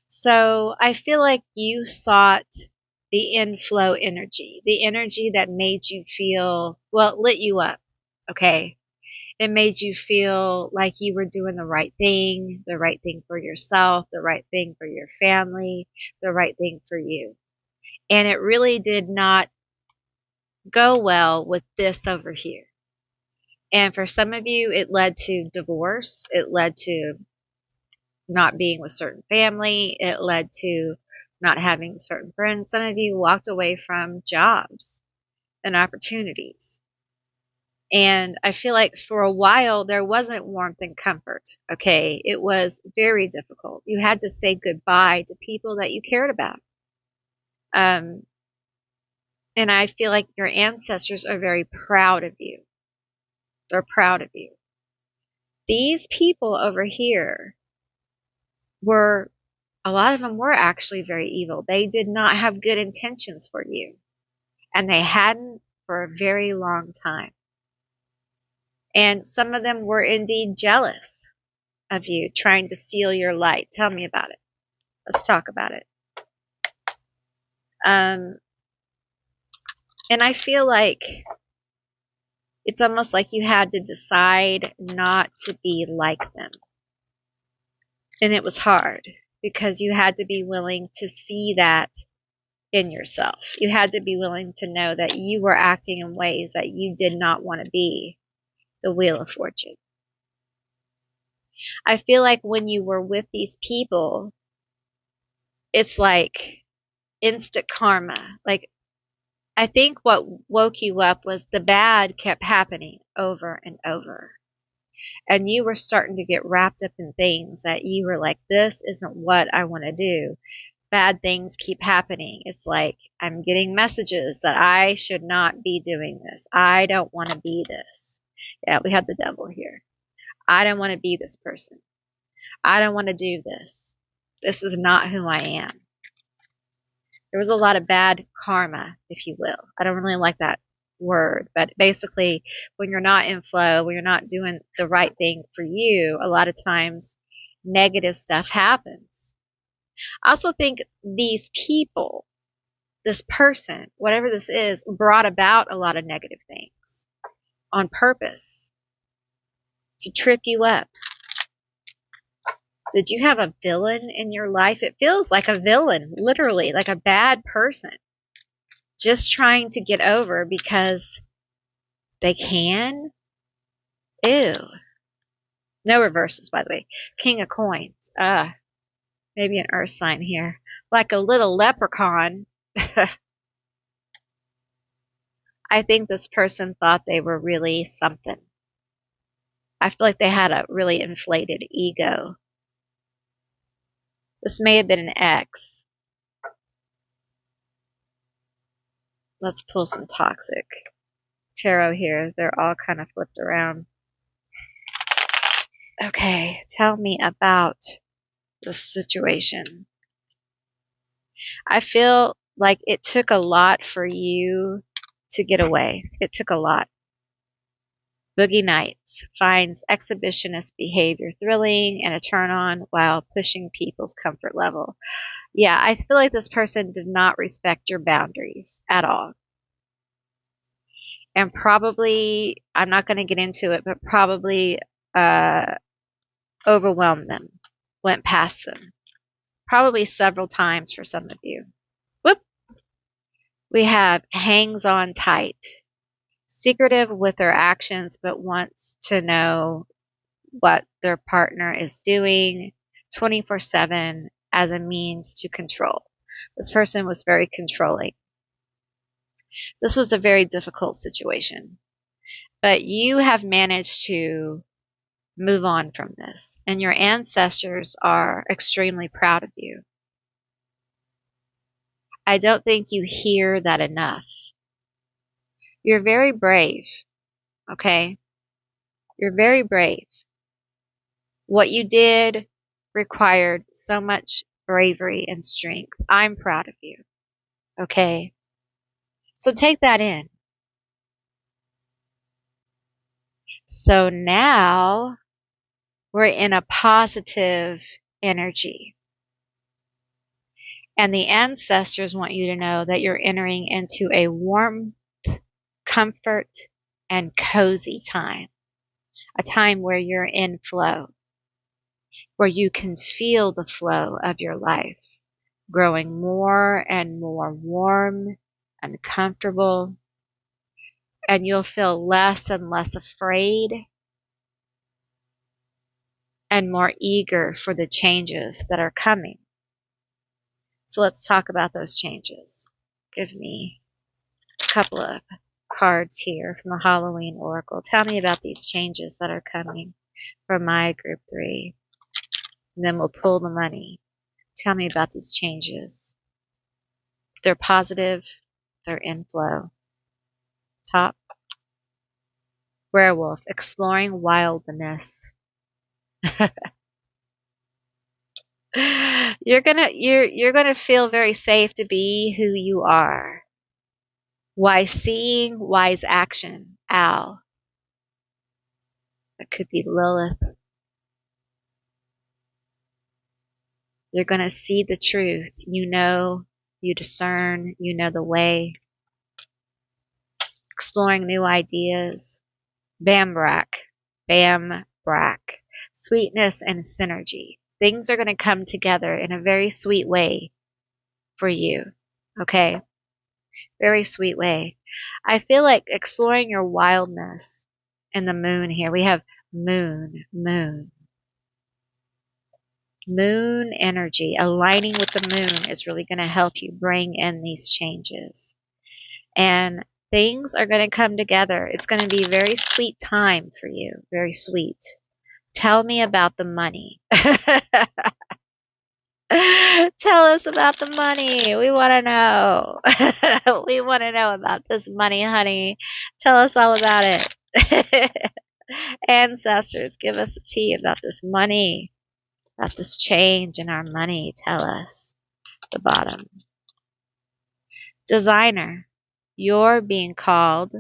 So I feel like you sought the inflow energy, the energy that made you feel, well, it lit you up, okay? It made you feel like you were doing the right thing for yourself, the right thing for your family, the right thing for you. And it really did not go well with this over here. And for some of you, it led to divorce. It led to not being with certain family. It led to not having certain friends. Some of you walked away from jobs and opportunities. And I feel like for a while there wasn't warmth and comfort. Okay. It was very difficult. You had to say goodbye to people that you cared about. And I feel like your ancestors are very proud of you. They're proud of you. These people over here were, a lot of them were actually very evil. They did not have good intentions for you. And they hadn't for a very long time. And some of them were indeed jealous of you, trying to steal your light. Tell me about it. Let's talk about it. And I feel like it's almost like you had to decide not to be like them. And it was hard because you had to be willing to see that in yourself. You had to be willing to know that you were acting in ways that you did not want to be the Wheel of Fortune. I feel like when you were with these people, it's like instant karma. Like, I think what woke you up was the bad kept happening over and over. And you were starting to get wrapped up in things that you were like, this isn't what I want to do. Bad things keep happening. It's like, I'm getting messages that I should not be doing this. I don't want to be this. Yeah, we have the devil here. I don't want to be this person. I don't want to do this. This is not who I am. There was a lot of bad karma, if you will. I don't really like that word, but basically when you're not in flow, when you're not doing the right thing for you, a lot of times negative stuff happens. I also think these people, this person, whatever this is, brought about a lot of negative things on purpose to trip you up. Did you have a villain in your life? It feels like a villain, literally, like a bad person. Just trying to get over because they can? Ew. No reverses, by the way. King of coins. Maybe an earth sign here. Like a little leprechaun. I think this person thought they were really something. I feel like they had a really inflated ego. This may have been an ex. Let's pull some toxic tarot here. They're all kind of flipped around. Okay, tell me about this situation. I feel like it took a lot for you to get away. It took a lot. Boogie Nights finds exhibitionist behavior thrilling and a turn on while pushing people's comfort level. Yeah, I feel like this person did not respect your boundaries at all. And probably, I'm not going to get into it, but probably overwhelmed them, went past them. Probably several times for some of you. Whoop! We have hangs on tight. Secretive with their actions, but wants to know what their partner is doing 24/7 as a means to control. This person was very controlling. This was a very difficult situation. But you have managed to move on from this, and your ancestors are extremely proud of you. I don't think you hear that enough. You're very brave, okay? You're very brave. What you did required so much bravery and strength. I'm proud of you, okay? So take that in. So now we're in a positive energy. And the ancestors want you to know that you're entering into a warm comfort and cozy time. A time where you're in flow, where you can feel the flow of your life growing more and more warm and comfortable. and you'll feel less and less afraid and more eager for the changes that are coming. So let's talk about those changes. Give me a couple of cards here from the Halloween Oracle. Tell me about these changes that are coming for my group 3. And then we'll pull the money. Tell me about these changes. If they're positive, they're inflow. Top. Werewolf, exploring wildness. You're gonna feel very safe to be who you are. Wise seeing, wise action. Owl. That could be Lilith. You're gonna see the truth. You know, you discern, you know the way. Exploring new ideas. Bambrak. Bambrak. Sweetness and synergy. Things are gonna come together in a very sweet way for you. Okay? Very sweet way. I feel like exploring your wildness in the moon here. We have moon, moon. Moon energy, aligning with the moon is really going to help you bring in these changes. And things are going to come together. It's going to be a very sweet time for you. Very sweet. Tell me about the money. Tell us about the money. We want to know. We want to know about this money, honey. Tell us all about it. Ancestors, give us a tea about this money, about this change in our money. Tell us. The bottom. Designer, you're being called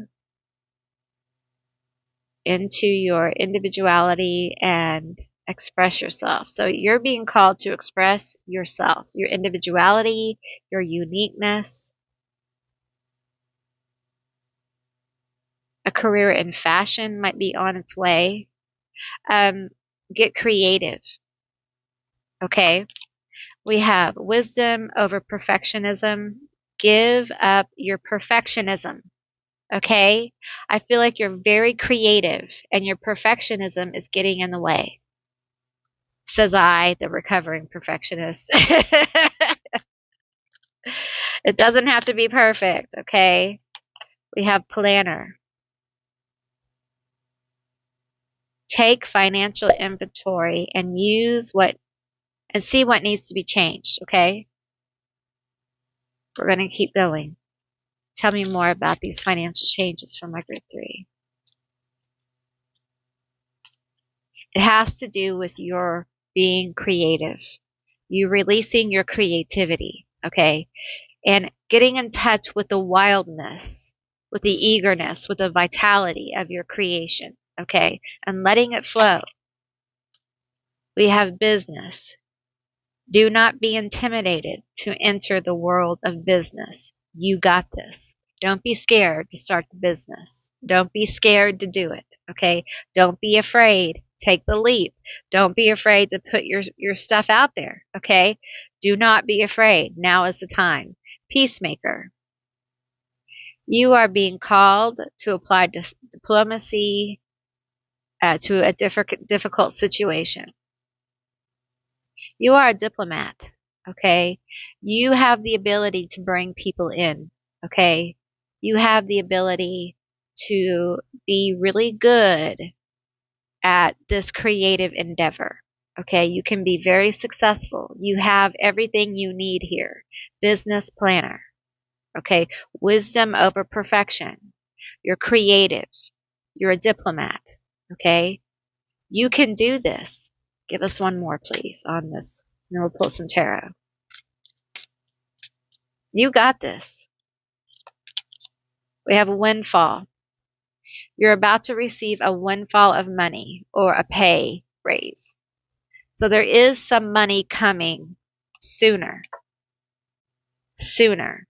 into your individuality and express yourself. So you're being called to express yourself, your individuality, your uniqueness. A career in fashion might be on its way. Get creative. Okay. We have wisdom over perfectionism. Give up your perfectionism. Okay? I feel like you're very creative and your perfectionism is getting in the way. Says I, the recovering perfectionist. It doesn't have to be perfect, okay? We have planner. Take financial inventory and see what needs to be changed, okay? We're going to keep going. Tell me more about these financial changes from my group 3. It has to do with your being creative, you releasing your creativity, okay? And getting in touch with the wildness, with the eagerness, with the vitality of your creation, okay? And letting it flow. We have business. Do not be intimidated to enter the world of business. You got this. Don't be scared to start the business. Don't be scared to do it, okay? Don't be afraid. Take the leap. Don't be afraid to put your stuff out there, okay? Do not be afraid. Now is the time. Peacemaker. You are being called to apply diplomacy to a difficult situation. You are a diplomat, okay? You have the ability to bring people in, okay? You have the ability to be really good at this creative endeavor, okay? You can be very successful. You have everything you need here. Business planner, okay? Wisdom over perfection. You're creative. You're a diplomat, okay? You can do this. Give us one more, please, on this. And then we'll pull some tarot. You got this. We have a windfall. You're about to receive a windfall of money or a pay raise. So there is some money coming sooner. Sooner.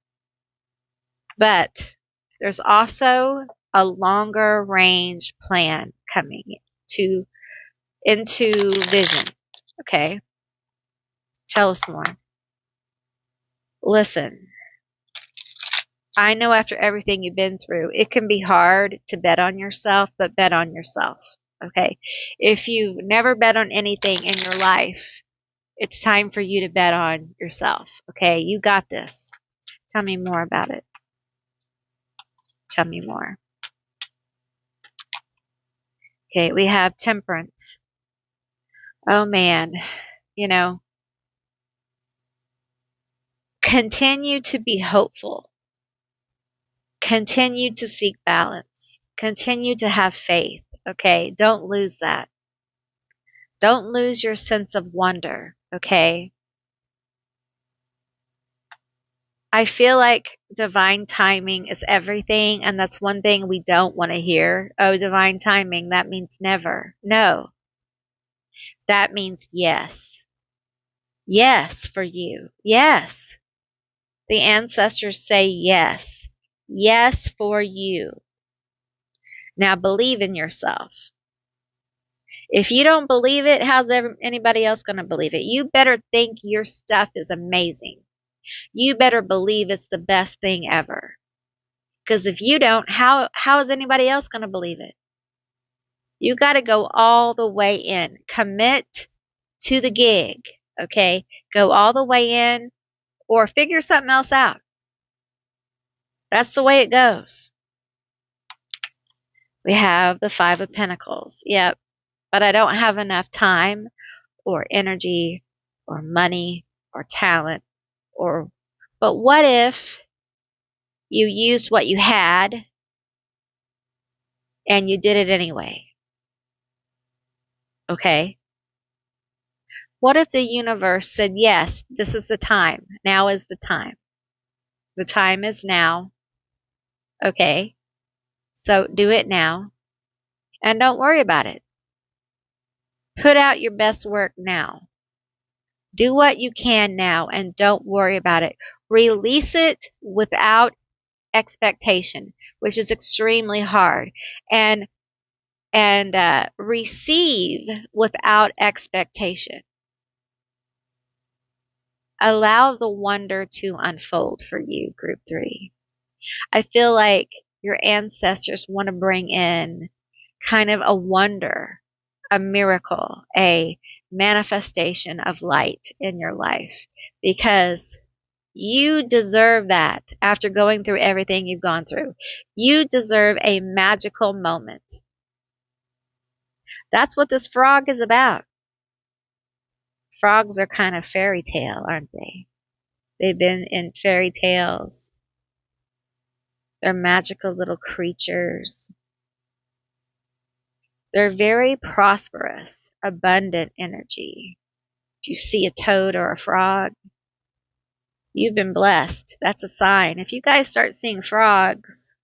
But there's also a longer range plan coming into vision. Okay? Tell us more. Listen. I know after everything you've been through, it can be hard to bet on yourself, but bet on yourself. Okay. If you've never bet on anything in your life, it's time for you to bet on yourself. Okay. You got this. Tell me more about it. Tell me more. Okay. We have temperance. Oh man. You know, continue to be hopeful. Continue to seek balance. Continue to have faith. Okay. Don't lose that. Don't lose your sense of wonder. Okay. I feel like divine timing is everything, and that's one thing we don't want to hear. Oh, divine timing, that means never. No, that means yes. Yes for you. Yes. The ancestors say yes. Yes for you. Now believe in yourself. If you don't believe it, how's anybody else going to believe it? You better think your stuff is amazing. You better believe it's the best thing ever. Because if you don't, how is anybody else going to believe it? You got to go all the way in. Commit to the gig. Okay? Go all the way in or figure something else out. That's the way it goes. We have the Five of Pentacles. Yep. But I don't have enough time or energy or money or talent or, but what if you used what you had and you did it anyway? Okay? What if the universe said, yes, this is the time. Now is the time. The time is now. Okay. So do it now. And don't worry about it. Put out your best work now. Do what you can now and don't worry about it. Release it without expectation, which is extremely hard. And receive without expectation. Allow the wonder to unfold for you, group 3. I feel like your ancestors want to bring in kind of a wonder, a miracle, a manifestation of light in your life because you deserve that after going through everything you've gone through. You deserve a magical moment. That's what this frog is about. Frogs are kind of fairy tale, aren't they? They've been in fairy tales. They're magical little creatures. They're very prosperous, abundant energy. If you see a toad or a frog, you've been blessed. That's a sign. If you guys start seeing frogs,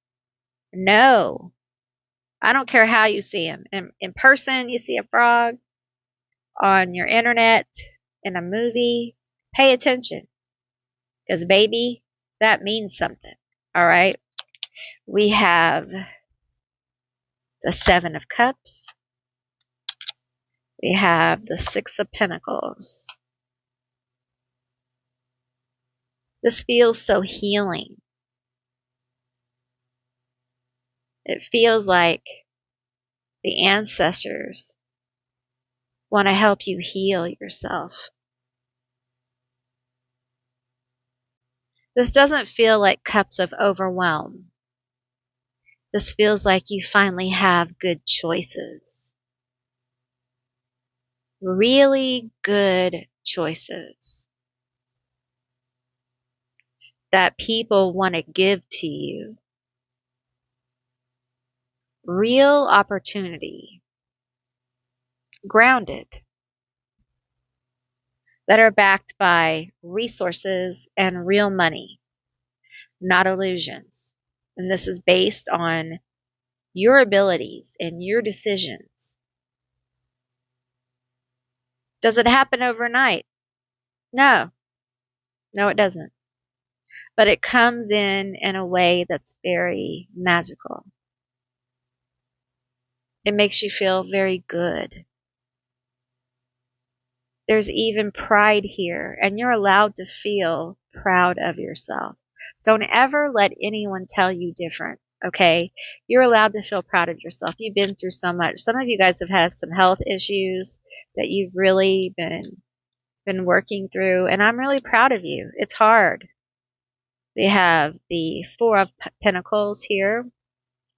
no. I don't care how you see them. In person, you see a frog. On your internet, in a movie, pay attention. Because, baby, that means something. All right? We have the Seven of Cups. We have the Six of Pentacles. This feels so healing. It feels like the ancestors want to help you heal yourself. This doesn't feel like cups of overwhelm. This feels like you finally have good choices. Really good choices that people want to give to you. Real opportunity. Grounded. That are backed by resources and real money, not illusions. And this is based on your abilities and your decisions. Does it happen overnight? No. No, it doesn't. But it comes in a way that's very magical. It makes you feel very good. There's even pride here, and you're allowed to feel proud of yourself. Don't ever let anyone tell you different, okay? You're allowed to feel proud of yourself. You've been through so much. Some of you guys have had some health issues that you've really been working through, and I'm really proud of you. It's hard. We have the Four of Pentacles here,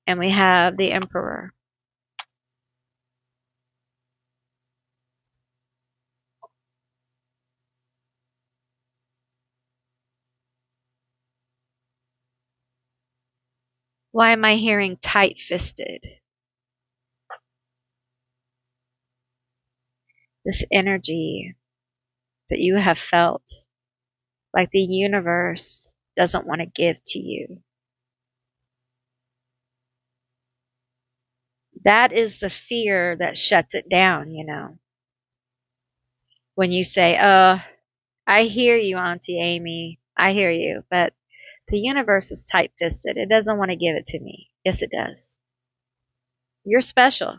and we have the Emperor. Why am I hearing tight-fisted? This energy that you have felt like the universe doesn't want to give to you. That is the fear that shuts it down, you know. When you say, I hear you, Auntie Amy. I hear you. But the universe is tight-fisted. It doesn't want to give it to me. Yes, it does. You're special.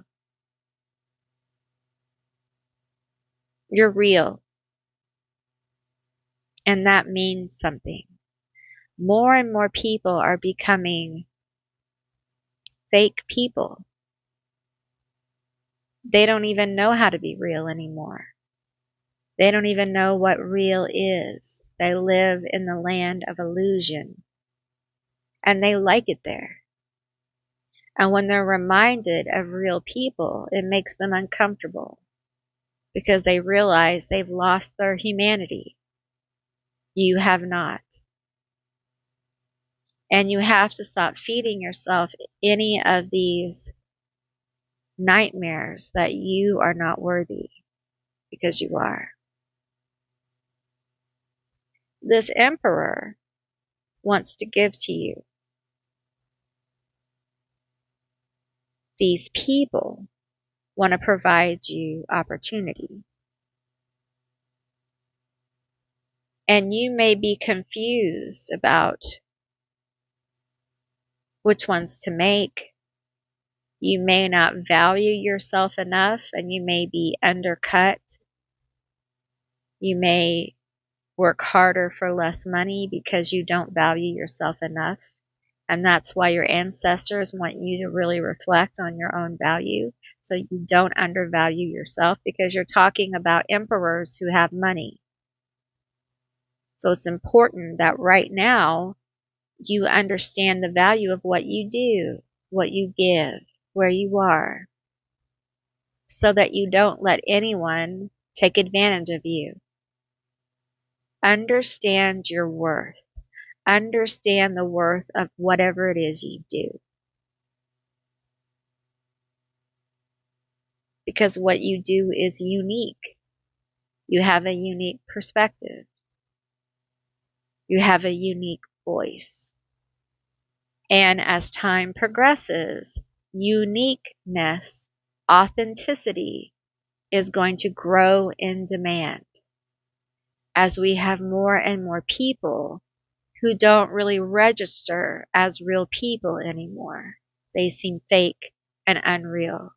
You're real. And that means something. More and more people are becoming fake people. They don't even know how to be real anymore. They don't even know what real is. They live in the land of illusion. And they like it there. And when they're reminded of real people, it makes them uncomfortable because they realize they've lost their humanity. You have not. And you have to stop feeding yourself any of these nightmares that you are not worthy, because you are. This Emperor wants to give to you. These people want to provide you opportunity. And you may be confused about which ones to make. You may not value yourself enough, and you may be undercut. You may work harder for less money because you don't value yourself enough. And that's why your ancestors want you to really reflect on your own value, so you don't undervalue yourself, because you're talking about emperors who have money. So it's important that right now you understand the value of what you do, what you give, where you are, so that you don't let anyone take advantage of you. Understand your worth. Understand the worth of whatever it is you do. Because what you do is unique. You have a unique perspective. You have a unique voice. And as time progresses, uniqueness, authenticity is going to grow in demand as we have more and more people who don't really register as real people anymore. They seem fake and unreal.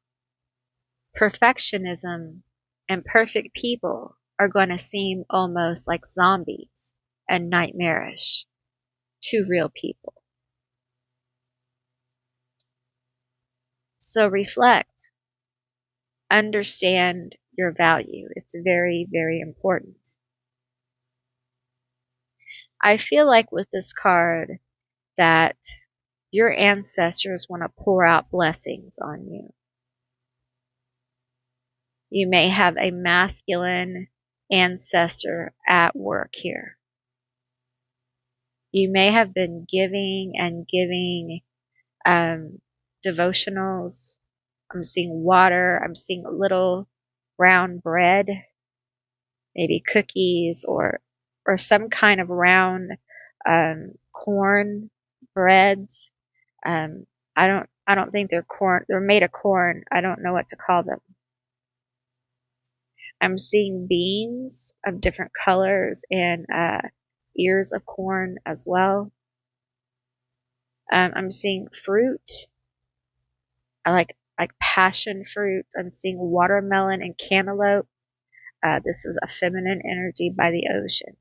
Perfectionism and perfect people are going to seem almost like zombies and nightmarish to real people. So reflect. Understand your value. It's very, very important. I feel like with this card that your ancestors want to pour out blessings on you. You may have a masculine ancestor at work here. You may have been giving and giving devotionals. I'm seeing water. I'm seeing a little brown bread, maybe cookies or some kind of round corn breads. I don't think they're corn. They're made of corn. I don't know what to call them. I'm seeing beans of different colors and ears of corn as well. I'm seeing fruit. I like passion fruit. I'm seeing watermelon and cantaloupe. This is a feminine energy by the ocean.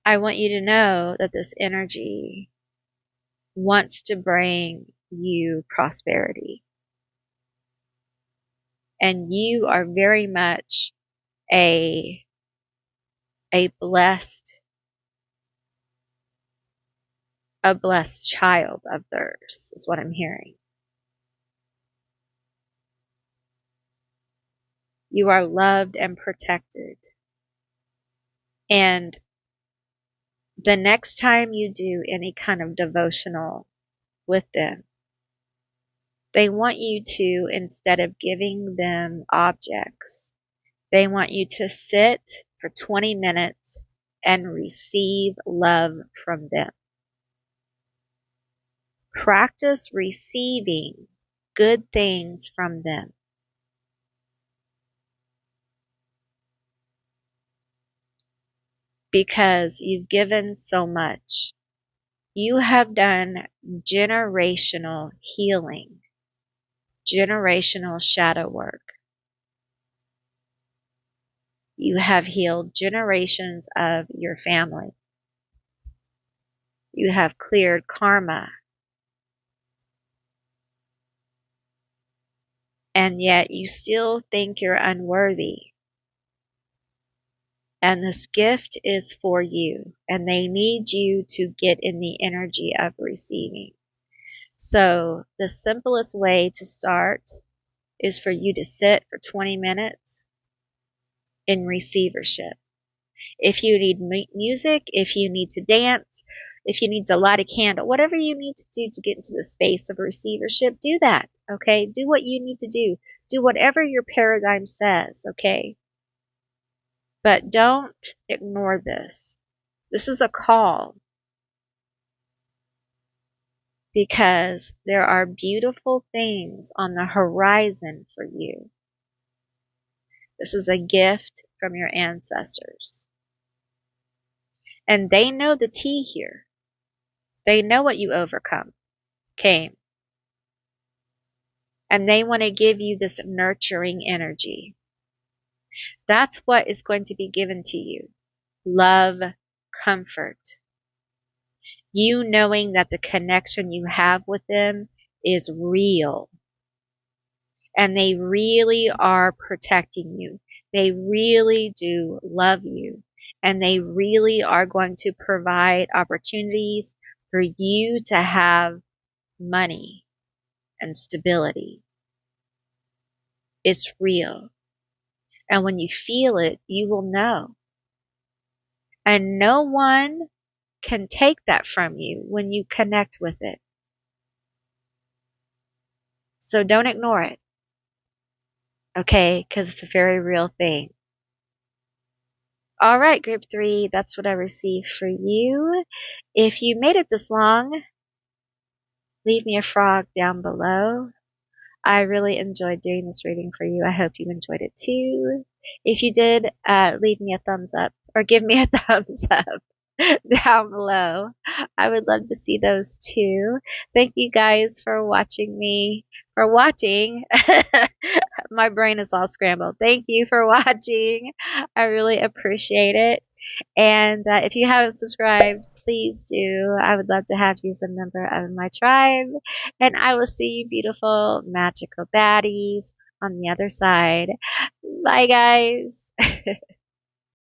I want you to know that this energy wants to bring you prosperity. And you are very much a blessed child of theirs, is what I'm hearing. You are loved and protected. And the next time you do any kind of devotional with them, they want you to, instead of giving them objects, they want you to sit for 20 minutes and receive love from them. Practice receiving good things from them. Because you've given so much. You have done generational healing, generational shadow work. You have healed generations of your family. You have cleared karma. And yet you still think you're unworthy. And this gift is for you. And they need you to get in the energy of receiving. So the simplest way to start is for you to sit for 20 minutes in receivership. If you need music, if you need to dance, if you need to light a candle, whatever you need to do to get into the space of receivership, do that, okay? Do what you need to do. Do whatever your paradigm says, okay? But don't ignore this. This is a call because there are beautiful things on the horizon for you. This is a gift from your ancestors. And they know the tea here. They know what you came. And they want to give you this nurturing energy. That's what is going to be given to you. Love, comfort. You knowing that the connection you have with them is real. And they really are protecting you. They really do love you. And they really are going to provide opportunities for you to have money and stability. It's real. And when you feel it, you will know. And no one can take that from you when you connect with it. So don't ignore it. Okay? Because it's a very real thing. All right, group 3, that's what I received for you. If you made it this long, leave me a frog down below. I really enjoyed doing this reading for you. I hope you enjoyed it too. If you did, leave me a thumbs up or give me a thumbs up down below. I would love to see those too. Thank you guys for watching. My brain is all scrambled. Thank you for watching. I really appreciate it. And if you haven't subscribed, please do. I would love to have you as a member of my tribe. And I will see you beautiful, magical baddies on the other side. Bye, guys.